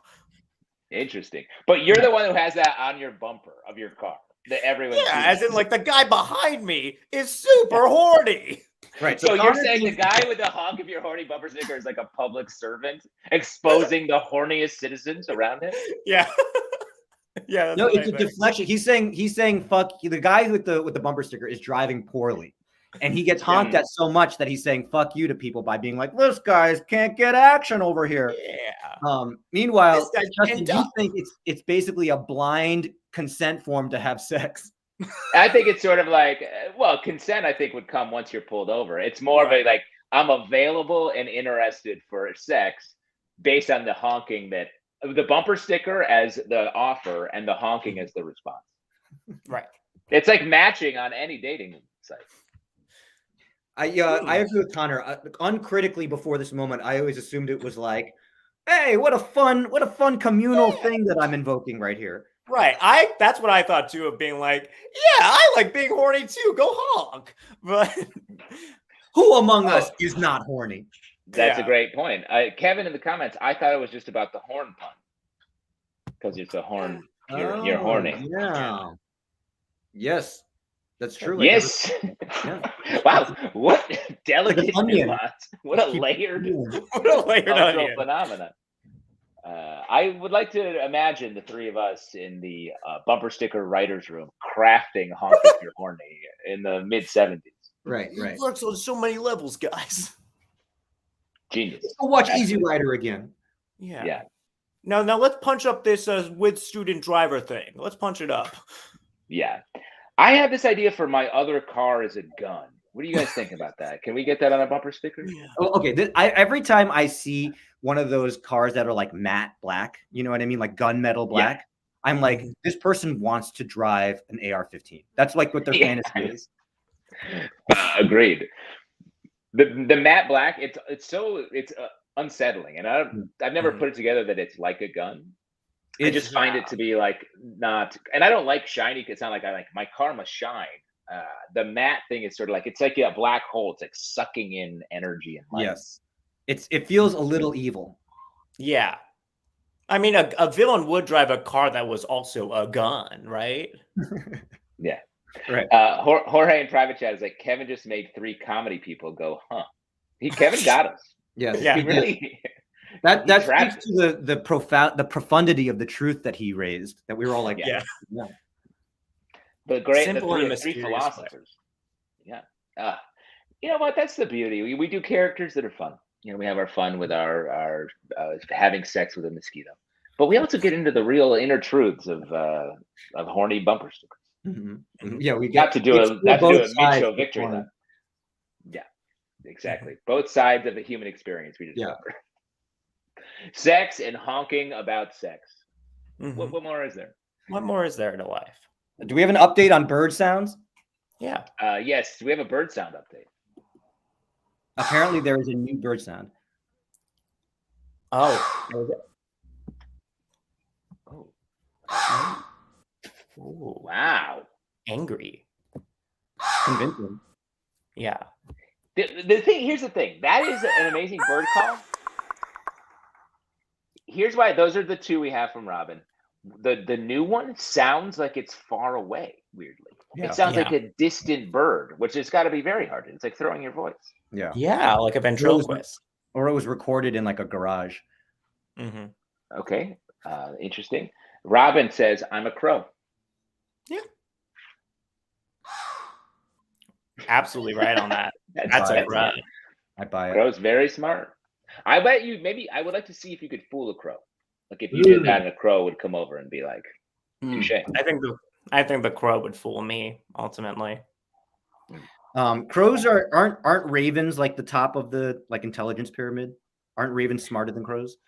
Interesting, but you're the one who has that on your bumper of your car. Everyone. Yeah, as in like the guy behind me is super horny. Right. So you're Connor saying the thinks- guy with the honk of your horny bumper sticker is like a public servant exposing the horniest citizens around him? Yeah. Yeah. That's No, what I it's a think. deflection. He's saying fuck. The guy with the bumper sticker is driving poorly, and he gets honked at so much that he's saying fuck you to people by being like, "This guys can't get action over here." Yeah. Meanwhile, This guy's Justin, pent you up. think it's basically a blind consent form to have sex? I think it's sort of like, well, consent I think would come once you're pulled over. It's more of a like, I'm available and interested for sex based on the honking that the bumper sticker as the offer and the honking as the response. Right. It's like matching on any dating site. I agree with Connor. Uncritically before this moment, I always assumed it was like, hey, what a fun communal thing that I'm invoking right here. Right. That's what I thought too, of being like, yeah, I like being horny too. Go honk. But who among us is not horny? That's a great point. Kevin in the comments, I thought it was just about the horn pun. Because it's a horn. You're horny. Yeah. Yes. That's true. Yes. Wow. What delicate nuance. What a layered cultural phenomenon. I would like to imagine the three of us in the bumper sticker writer's room crafting Honk If You're Horny in the mid-70s. Right. It works on so many levels, guys. Genius. Go watch Easy Rider again. Yeah. Now let's punch up this with student driver thing. Let's punch it up. Yeah. I have this idea for my other car as a gun. What do you guys think about that? Can we get that on a bumper sticker? Yeah. Oh, okay. Every time I see one of those cars that are like matte black, you know what I mean? Like gunmetal black. Yeah. I'm like, this person wants to drive an AR-15. That's like what their fantasy is. Agreed. The matte black, it's unsettling, and I've never put it together that it's like a gun. I just find it to be like not, and I don't like shiny. It's not like I like my car must shine. The matte thing is sort of like it's like a black hole. It's like sucking in energy and light. Yes, it feels a little evil. Yeah, I mean a villain would drive a car that was also a gun, right? Yeah, right. Jorge in private chat is like Kevin just made 3 comedy people go, huh? Kevin got us. Yes, yeah, really. That speaks to the profundity of the truth that he raised. That we were all like, yeah. The 3 philosophers. Yeah. You know what? That's the beauty. We do characters that are fun. You know, we have our fun with our having sex with a mosquito, but we also get into the real inner truths of horny bumper stickers. Mm-hmm. Yeah, we got to do a mid-show victory. Yeah, exactly. Both sides of the human experience we just covered. Sex and honking about sex. What more is there? What more is there to life? Do we have an update on bird sounds? Yeah. Yes, we have a bird sound update. Apparently, there is a new bird sound. Oh. Wow. Angry. Convincing. Yeah. Here's the thing. That is an amazing bird call. Here's why. Those are the 2 we have from Robin. The new one sounds like it's far away, weirdly. It sounds like a distant bird, which has got to be very hard. It's like throwing your voice. Yeah. Yeah, like a ventriloquist. Or it was recorded in like a garage. Okay. Interesting. Robin says, I'm a crow. Yeah. Absolutely right on that. That's a crow. I buy it. Crow's very smart. I bet you, maybe I would like to see if you could fool a crow. Like if you did that and a crow would come over and be like, touche. I think the crow would fool me ultimately. Crows aren't ravens like the top of the like intelligence pyramid? Aren't ravens smarter than crows?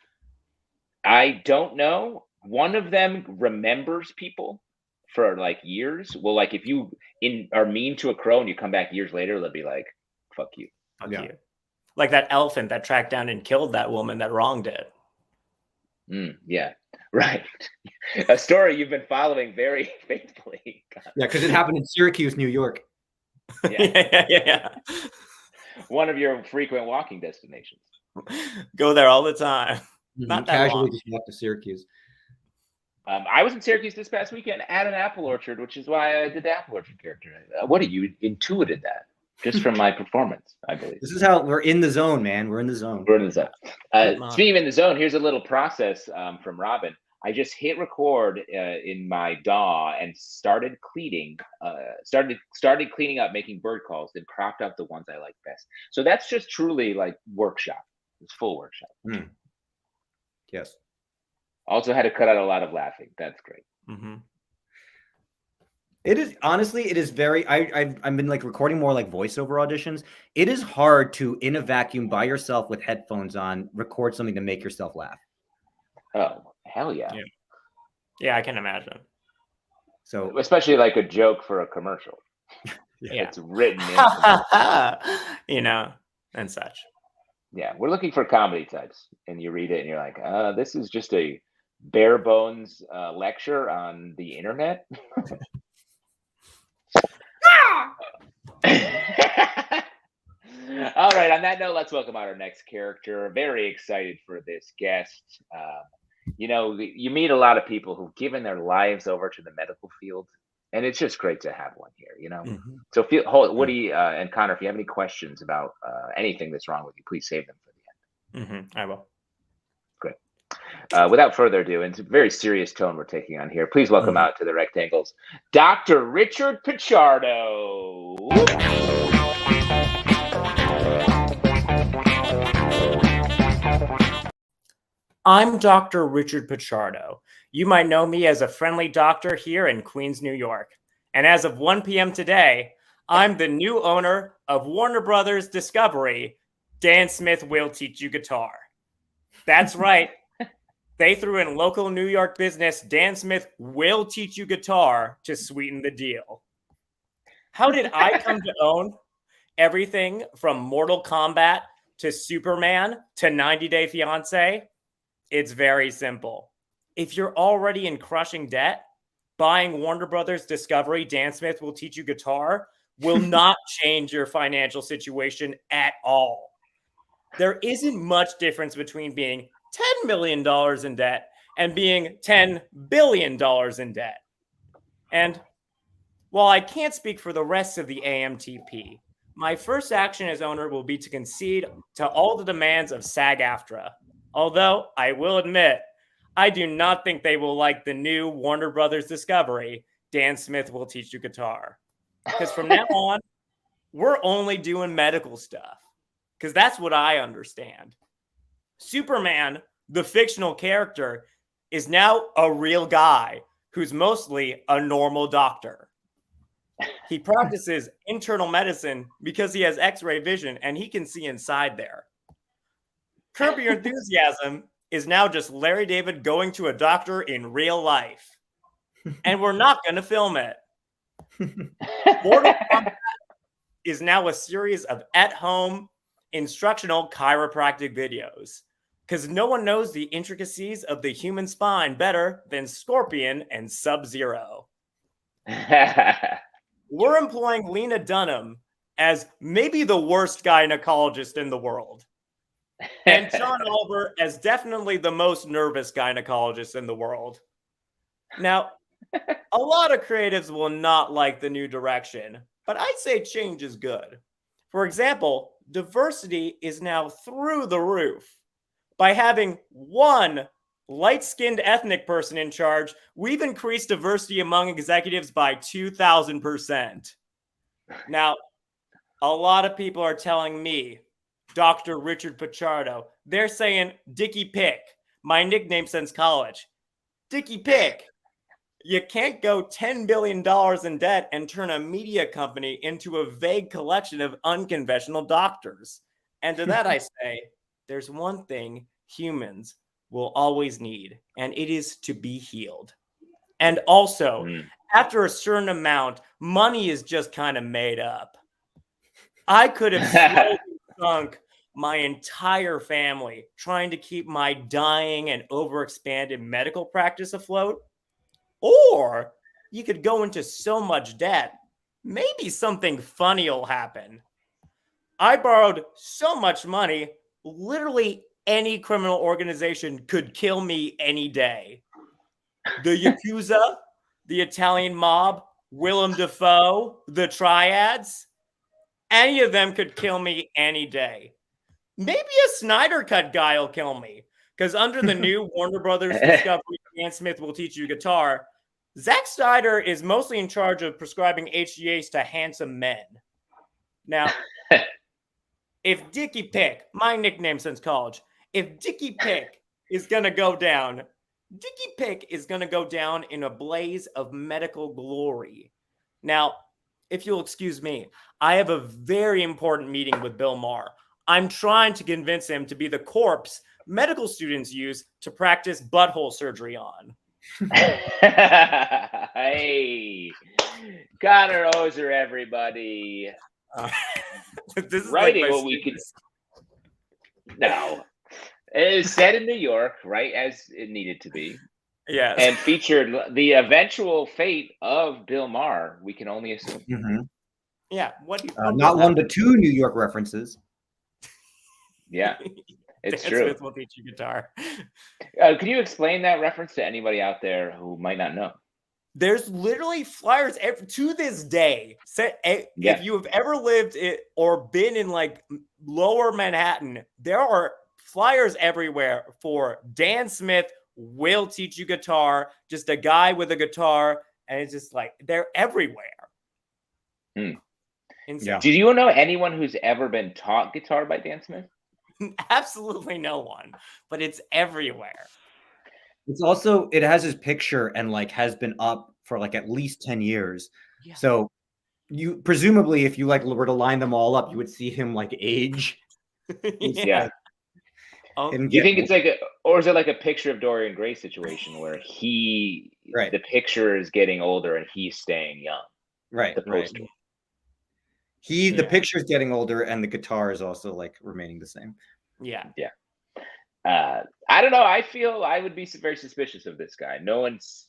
I don't know. One of them remembers people for like years. Well, like if you are mean to a crow and you come back years later, they'll be like, fuck you. Fuck you. Like that elephant that tracked down and killed that woman that wronged it. Yeah, right. A story you've been following very faithfully. Yeah, because it happened in Syracuse, New York. Yeah. One of your frequent walking destinations. Go there all the time. Not that casually long. just walk to Syracuse. I was in Syracuse this past weekend at an apple orchard, which is why I did the apple orchard character. What you intuited that just from my performance, I believe. This is how we're in the zone, man. We're in the zone. We're in the zone. Speaking of in the zone, here's a little process from Robin. I just hit record in my DAW and started cleaning. Started cleaning up, making bird calls, then cropped out the ones I like best. So that's just truly like workshop. It's full workshop. Yes. Also had to cut out a lot of laughing. That's great. Mm-hmm. It is honestly, it is very. I've been like recording more like voiceover auditions. It is hard to in a vacuum by yourself with headphones on record something to make yourself laugh. Oh, hell yeah. Yeah, I can imagine. So especially like a joke for a commercial. Yeah. It's written in, you know, and such. Yeah, we're looking for comedy types, and you read it and you're like, this is just a bare bones lecture on the internet. All right, on that note, let's welcome out our next character. Very excited for this guest. You know, you meet a lot of people who've given their lives over to the medical field, and it's just great to have one here, you know? Mm-hmm. So Woody and Connor, if you have any questions about anything that's wrong with you, please save them for the end. Mm-hmm. I will. Great. Without further ado, and it's a very serious tone we're taking on here, please welcome out to the Rectangles, Dr. Richard Pichardo. I'm Dr. Richard Pichardo. You might know me as a friendly doctor here in Queens, New York. And as of 1 p.m. today, I'm the new owner of Warner Brothers Discovery. Dan Smith Will Teach You Guitar. That's right. They threw in local New York business, Dan Smith Will Teach You Guitar, to sweeten the deal. How did I come to own everything from Mortal Kombat to Superman to 90 Day Fiancé? It's very simple. If you're already in crushing debt, buying Warner Brothers Discovery, Dan Smith Will Teach You Guitar will not change your financial situation at all. There isn't much difference between being $10 million in debt and being $10 billion in debt. And while I can't speak for the rest of the AMTP, my first action as owner will be to concede to all the demands of SAG-AFTRA. Although, I will admit, I do not think they will like the new Warner Brothers Discovery, Dan Smith Will Teach You Guitar. Because from now on, we're only doing medical stuff. Because that's what I understand. Superman, the fictional character, is now a real guy who's mostly a normal doctor. He practices internal medicine because he has X-ray vision and he can see inside there. Curb Your Enthusiasm is now just Larry David going to a doctor in real life. And we're not going to film it. Mortal Kombat is now a series of at-home instructional chiropractic videos. Because no one knows the intricacies of the human spine better than Scorpion and Sub-Zero. We're employing Lena Dunham as maybe the worst gynecologist in the world. And John Oliver as definitely the most nervous gynecologist in the world. Now, a lot of creatives will not like the new direction, but I'd say change is good. For example, diversity is now through the roof. By having one light-skinned ethnic person in charge, we've increased diversity among executives by 2,000%. Now, a lot of people are telling me, Dr. Richard Pichardo, they're saying Dickie Pick, my nickname since college. Dickie Pick, you can't go $10 billion in debt and turn a media company into a vague collection of unconventional doctors. And to that I say, there's one thing humans will always need, and it is to be healed. And also, after a certain amount, money is just kind of made up. I could have slowly sunk my entire family trying to keep my dying and overexpanded medical practice afloat. Or you could go into so much debt, maybe something funny will happen. I borrowed so much money, literally any criminal organization could kill me any day. the Yakuza, the Italian mob, Willem Dafoe, the Triads. Any of them could kill me any day. Maybe a Snyder Cut guy will kill me. Because under the new Warner Brothers Discovery, Dan Smith will teach you guitar. Zack Snyder is mostly in charge of prescribing HGHs to handsome men. Now, if Dickie Pick, my nickname since college, if Dickie Pick is going to go down, Dickie Pick is going to go down in a blaze of medical glory. Now, if you'll excuse me, I have a very important meeting with Bill Maher. I'm trying to convince him to be the corpse medical students use to practice butthole surgery on. Hey, Connor Ozer, everybody. This is Writing like what we could. No, it is set in New York, right as it needed to be. Yes. And featured the eventual fate of Bill Maher. We can only assume. Mm-hmm. Yeah. What? Not one but two New York references. Yeah, it's Dan true. Smith will teach you guitar. Could you explain that reference to anybody out there who might not know? There's literally flyers to this day. If you have ever lived or been in like lower Manhattan, there are flyers everywhere for Dan Smith will teach you guitar. Just a guy with a guitar, and it's just like they're everywhere. Yeah. Do you know anyone who's ever been taught guitar by Dan Smith? Absolutely no one, but it's everywhere. It's also, it has his picture and like has been up for like at least 10 years. Yeah. So you presumably, if you like were to line them all up, you would see him like age. Yeah. And Do you think it's like or is it like a picture of Dorian Gray situation where Right. the picture is getting older and he's staying young? Right. The poster. The picture's getting older and the guitar is also like remaining the same. Yeah. I don't know. I feel I would be very suspicious of this guy.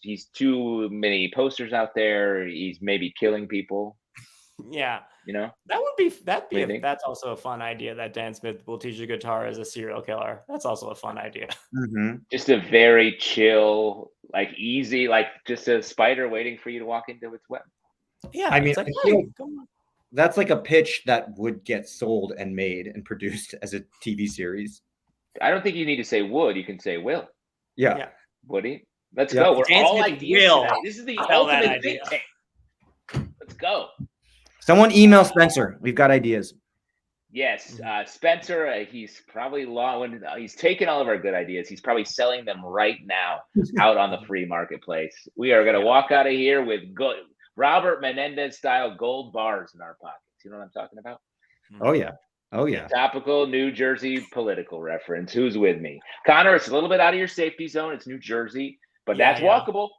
He's too many posters out there. He's maybe killing people. Yeah. You know? That's also a fun idea that Dan Smith will teach you guitar as a serial killer. That's also a fun idea. Mm-hmm. Just a very chill, like easy, like just a spider waiting for you to walk into its web. Yeah. I mean, it's like, I feel hey, come on. that's like a pitch that would get sold and made and produced as a TV series. I don't think you need to say would. You can say will. Yeah. Woody, let's Yeah. go. We're Dan all Smith ideas will today. This is the sell that ultimate idea. think tank. Let's go. Someone email Spencer. We've got ideas. Yes, Spencer. He's probably he's taken all of our good ideas. He's probably selling them right now out on the free marketplace. We are going to walk out of here with Robert Menendez style gold bars in our pockets. You know what I'm talking about? Oh yeah. Oh yeah. Topical New Jersey political reference. Who's with me? Connor, it's a little bit out of your safety zone. It's New Jersey, but that's walkable.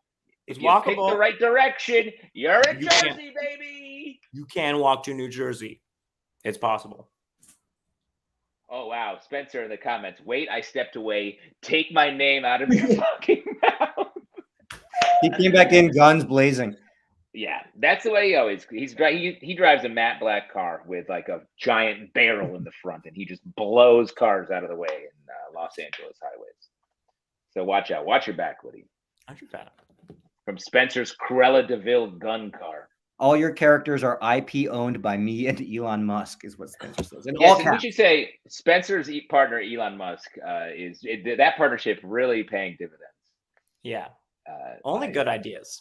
It's If you walkable. pick the right direction, you're in You Jersey, baby. You can walk to New Jersey. It's possible. Oh, wow. Spencer in the comments. Wait, I stepped away. Take my name out of your fucking mouth. He came back in guns blazing. Yeah, that's the way he always. He drives a matte black car with like a giant barrel in the front, and he just blows cars out of the way in Los Angeles highways. So watch out. Watch your back, Woody. Watch your back. From Spencer's Cruella DeVille gun car. All your characters are IP owned by me and Elon Musk, is what Spencer says. And Yes, and we should say Spencer's partner Elon Musk that partnership really paying dividends. Yeah. Only good ideas.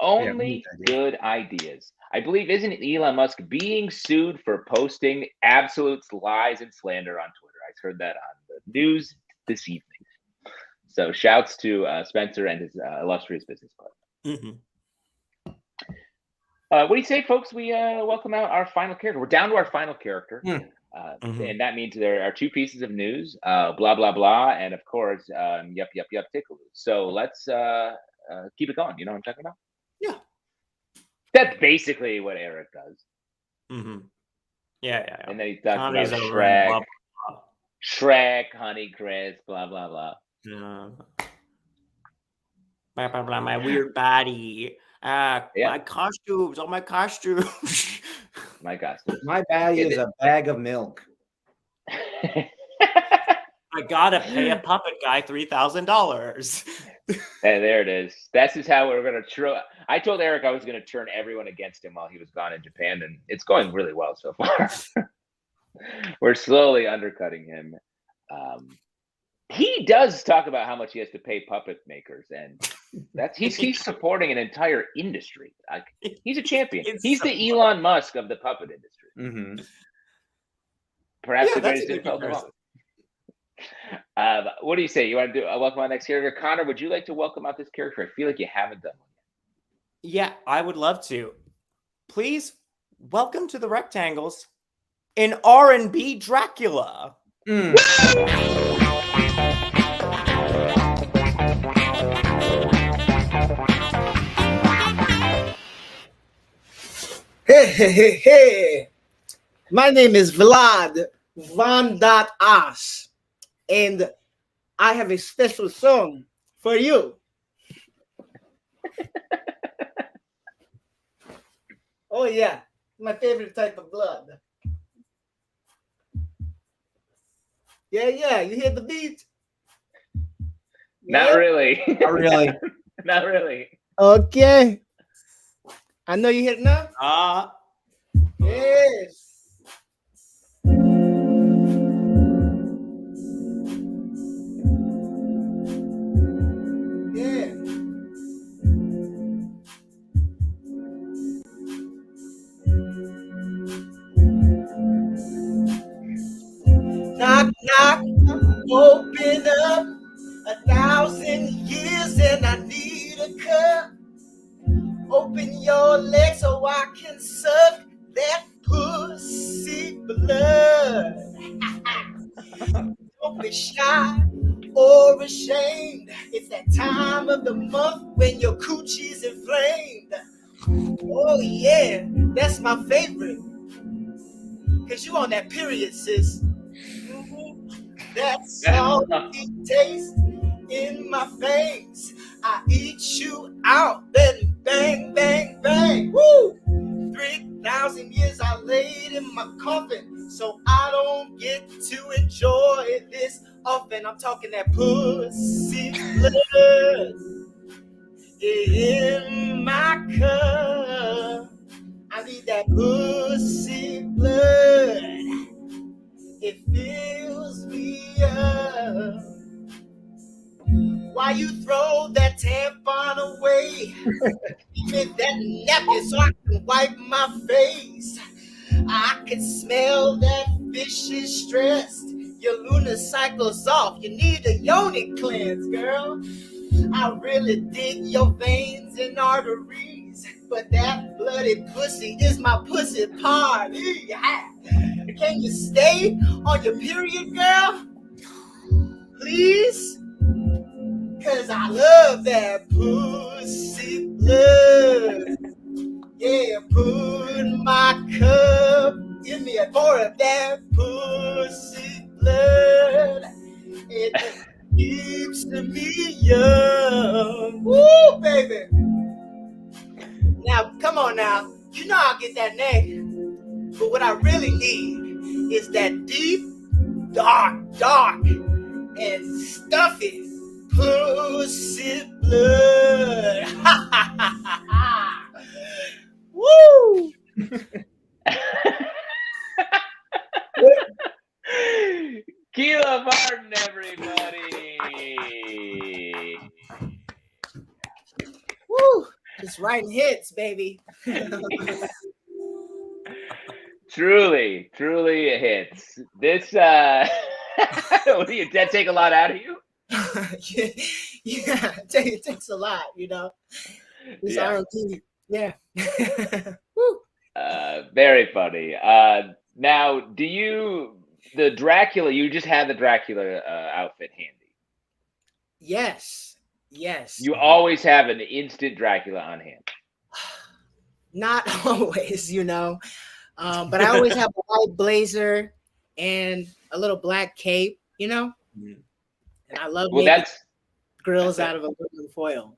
Only good ideas. I believe, isn't Elon Musk being sued for posting absolute lies and slander on Twitter? I heard that on the news this evening. So shouts to Spencer and his illustrious business partner. Mm-hmm. What do you say, folks? We welcome out our final character. We're down to our final character. And that means there are two pieces of news, blah, blah, blah, and of course, yup, tickle. So let's keep it going. You know what I'm talking about? Yeah. That's basically what Eric does. Mm-hmm. Yeah. And then he talks about Connie's Shrek, over Shrek, Honeycrisp, blah, blah, blah. Blah, blah, blah, my weird body. My costumes, all my costumes. My gosh. My bag is a bag of milk. I gotta pay a puppet guy $3,000. And there it is. That's just how we're going to I told Eric I was going to turn everyone against him while he was gone in Japan, and it's going really well so far. We're slowly undercutting him. He does talk about how much he has to pay puppet makers, and he's supporting an entire industry. He's a champion. He's the Elon Musk of the puppet industry. Mm-hmm. Perhaps the greatest insult of all. What do you say? You want to do welcome our next character? Connor, would you like to welcome out this character? I feel like you haven't done one yet. Yeah, I would love to. Please welcome to the Rectangles, an R&B Dracula. Hey. My name is Vlad Van Dat As, and I have a special song for you. Oh, yeah. My favorite type of blood. Yeah. You hear the beat? Not really. Not really. Not really. Okay. I know you hear it now. Yes. Yeah. Knock, knock, open up 1,000 years and I need a cup. Open your legs so I can suck that pussy blood. Don't be shy or ashamed. It's that time of the month when your coochie's inflamed. Oh yeah, that's my favorite. Cause you on that period, sis. That salty taste in my face. I eat you out, then bang, bang, bang. Woo! 3,000 years I laid in my coffin, so I don't get to enjoy this often. I'm talking that pussy blood in my cup. I need that pussy blood. It fills me up. Why you throw that tampon away? Give me that napkin so I can wipe my face. I can smell that fish is stressed. Your lunar cycle's off. You need a yoni cleanse, girl. I really dig your veins and arteries, but that bloody pussy is my pussy party. Can you stay on your period, girl? Please? Cause I love that pussy blood. Yeah, put my cup in me more of that pussy blood. It keeps me young. Woo, baby. Now, come on now. You know I'll get that neck. But what I really need is that deep, dark, and stuffy pussy blood. Woo! Keela Martin, everybody. Woo! Just writing hits, baby. Truly a hits. This what do you that take a lot out of you? Yeah, it takes a lot, you know. This R&B, yeah. Woo. Very funny. Now, the Dracula, you just had the Dracula outfit handy? Yes. You always have an instant Dracula on hand? Not always, you know. But I always have a white blazer and a little black cape, you know. And I love making grills out of aluminum foil.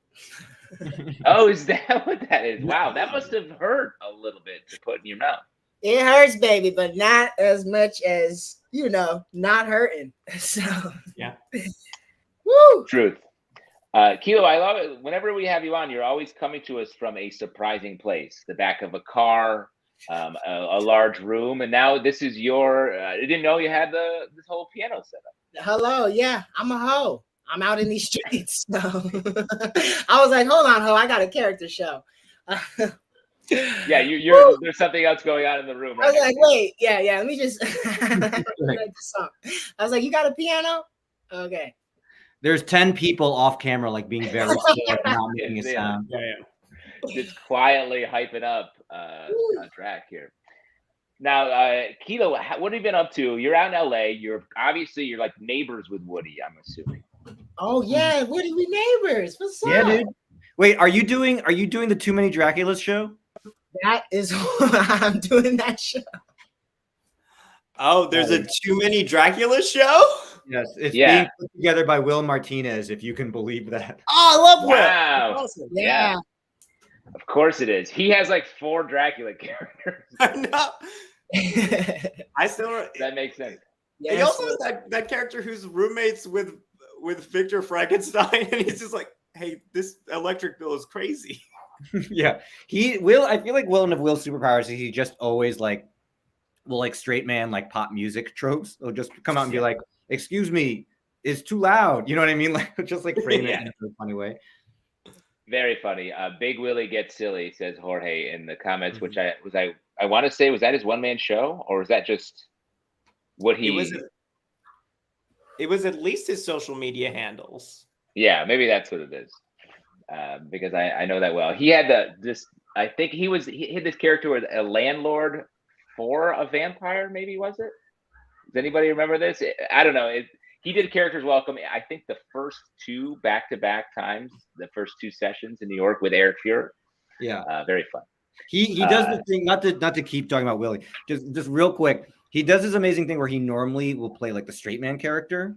Oh, is that what that is? Wow, that must have hurt a little bit to put in your mouth. It hurts, baby, but not as much as, you know, not hurting. So yeah. Woo! Truth. Kilo, I love it. Whenever we have you on, you're always coming to us from a surprising place, the back of a car, a large room, and now this is your. I didn't know you had this whole piano setup. Hello, yeah, I'm a hoe. I'm out in these streets. So I was like, hold on, hoe, I got a character show. Yeah, you're there's something else going on in the room. I was like, wait, yeah, let me just. I was like, you got a piano? Okay. There's 10 people off camera, like being very still, not making a sound. Just quietly hyping up Drac here. Now, Kilo, what have you been up to? You're out in LA. You're like neighbors with Woody, I'm assuming. Oh yeah, Woody, we neighbors. What's up? Yeah, dude. Wait, are you doing the Too Many Draculas show? That is I'm doing that show. Oh, there's a Too Many Dracula show? Yes, it's being put together by Will Martinez, if you can believe that. Oh, I love Will. Wow. Awesome. Yeah. Of course it is. He has like 4 Dracula characters. I know. I still. That makes sense. He also has that character who's roommates with Victor Frankenstein, and he's just like, "Hey, this electric bill is crazy." Yeah, I feel like one of Will's superpowers is he just always like straight man like pop music tropes. He'll just come out and be like, "Excuse me, it's too loud." You know what I mean? Like just like frame it in a funny way. Very funny. Big Willie gets silly, says Jorge in the comments, which I want to say, was that his one-man show, or was that just what he? It was at least his social media handles. Yeah, maybe that's what it is. Because I know that well. He had I think he had this character with a landlord for a vampire. Maybe was it? Does anybody remember this? I don't know. He did Characters Welcome. I think the first 2 back-to-back times, the first 2 sessions in New York with Eric Feurer. Yeah, very fun. He does the thing. Not to keep talking about Willie. Just real quick. He does this amazing thing where he normally will play like the straight man character,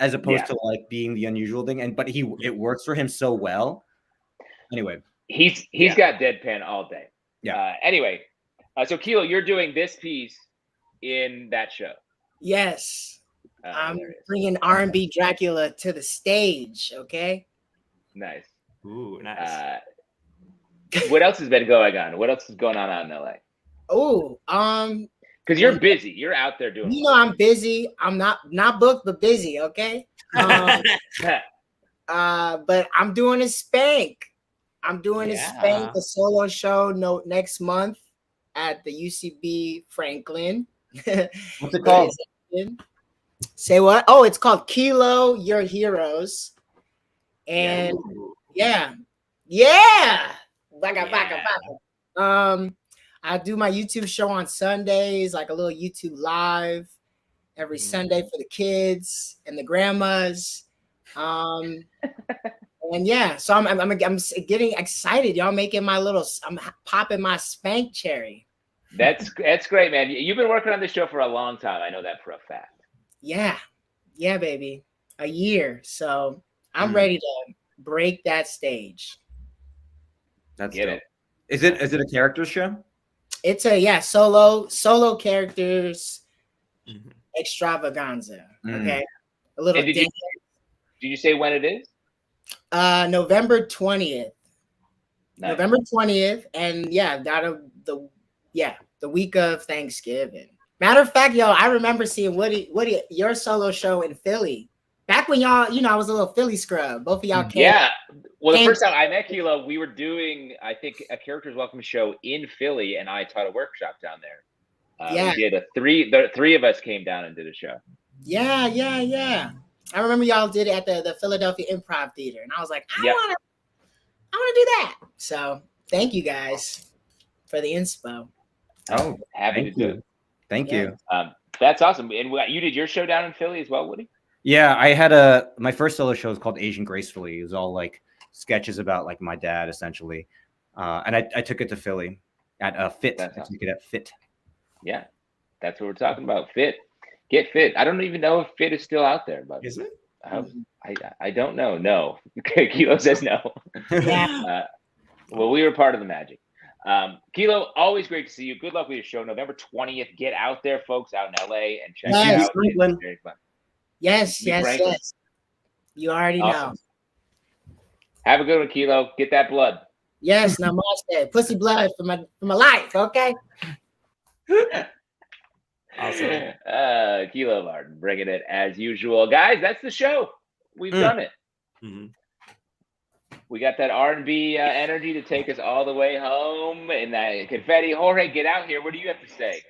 as opposed to like being the unusual thing. But it works for him so well. Anyway, he's got deadpan all day. Yeah. Anyway, so Kilo, you're doing this piece in that show. Yes. I'm bringing R&B Dracula to the stage. Okay. Nice. Ooh, nice. What else has been going on? What else is going on out in LA? Oh, because you're busy. You're out there doing. You know, I'm busy. I'm not booked, but busy. Okay. But I'm doing a spank. I'm doing a spank, a solo show next month at the UCB Franklin. What's it called? Say what? Oh, it's called Kilo Your Heroes. And yeah. Baka. I do my YouTube show on Sundays, like a little YouTube live every Sunday for the kids and the grandmas. And yeah, so I'm getting excited. Y'all making I'm popping my spank cherry. That's great, man. You've been working on this show for a long time. I know that for a fact. Yeah, baby, a year. So I'm ready to break that stage. That's it. Is it a character show? It's a solo characters extravaganza. Okay, a little. Did you say when it is? November 20th. Nice. November 20th, and the week of Thanksgiving. Matter of fact, I remember seeing Woody, your solo show in Philly. Back when y'all, I was a little Philly scrub. Both of y'all came. Yeah. Well, the first time I met Kilo, we were doing, I think, a Characters Welcome show in Philly, and I taught a workshop down there. We did the 3 of us came down and did a show. Yeah. I remember y'all did it at the Philadelphia Improv Theater, and I was like, I want to do that. So thank you guys for the inspo. Oh, happy to do it. Thank you. That's awesome. And you did your show down in Philly as well, Woody? Yeah, I had my first solo show is called Asian Gracefully. It was all like sketches about like my dad, essentially. And I took it to Philly at Fit. I took it at Fit. Yeah, that's what we're talking about. Fit. Get Fit. I don't even know if Fit is still out there, but is it? I don't know. No. Kilo says no. Yeah. Well, we were part of the magic. Kilo, always great to see you. Good luck with your show. November 20th. Get out there, folks, out in LA and check it out. It's very fun. Yes. You already know. Have a good one, Kilo. Get that blood. Yes, namaste. Pussy blood for my life, okay? Awesome. Kilo Martin bringing it as usual. Guys, that's the show. We've done it. Mm-hmm. We got that R&B energy to take us all the way home. And that confetti. Jorge, get out here. What do you have to say?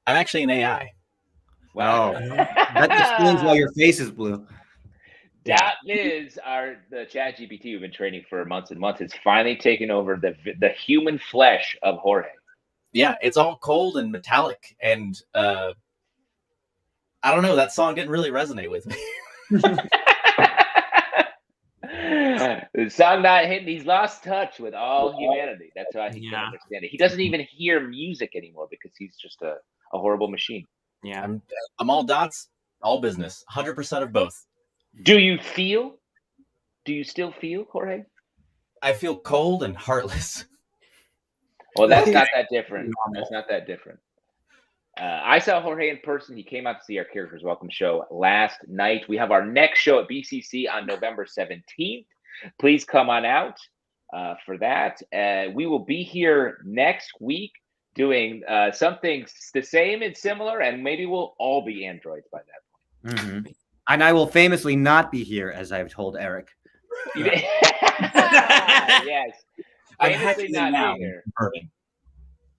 I'm actually an AI. Wow. That explains why your face is blue. Liz, the chat GPT we've been training for months and months, has finally taken over the human flesh of Jorge. Yeah, it's all cold and metallic, and I don't know, that song didn't really resonate with me. The song not hitting. He's lost touch with all humanity. That's why he can't understand it. He doesn't even hear music anymore because he's just a horrible machine. Yeah, I'm all dots, all business, 100% of both. Do you still feel, Jorge? I feel cold and heartless. Well, that's not that different. That's not that different. I saw Jorge in person. He came out to see our Characters Welcome show last night. We have our next show at BCC on November 17th. Please come on out for that. We will be here next week doing something the same and similar, and maybe we'll all be androids by that point. Mm-hmm. And I will famously not be here, as I've told Eric. Yes. Famously not being here.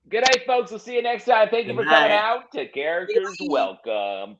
Good night, folks. We'll see you next time. Thank you for coming out to Characters Welcome.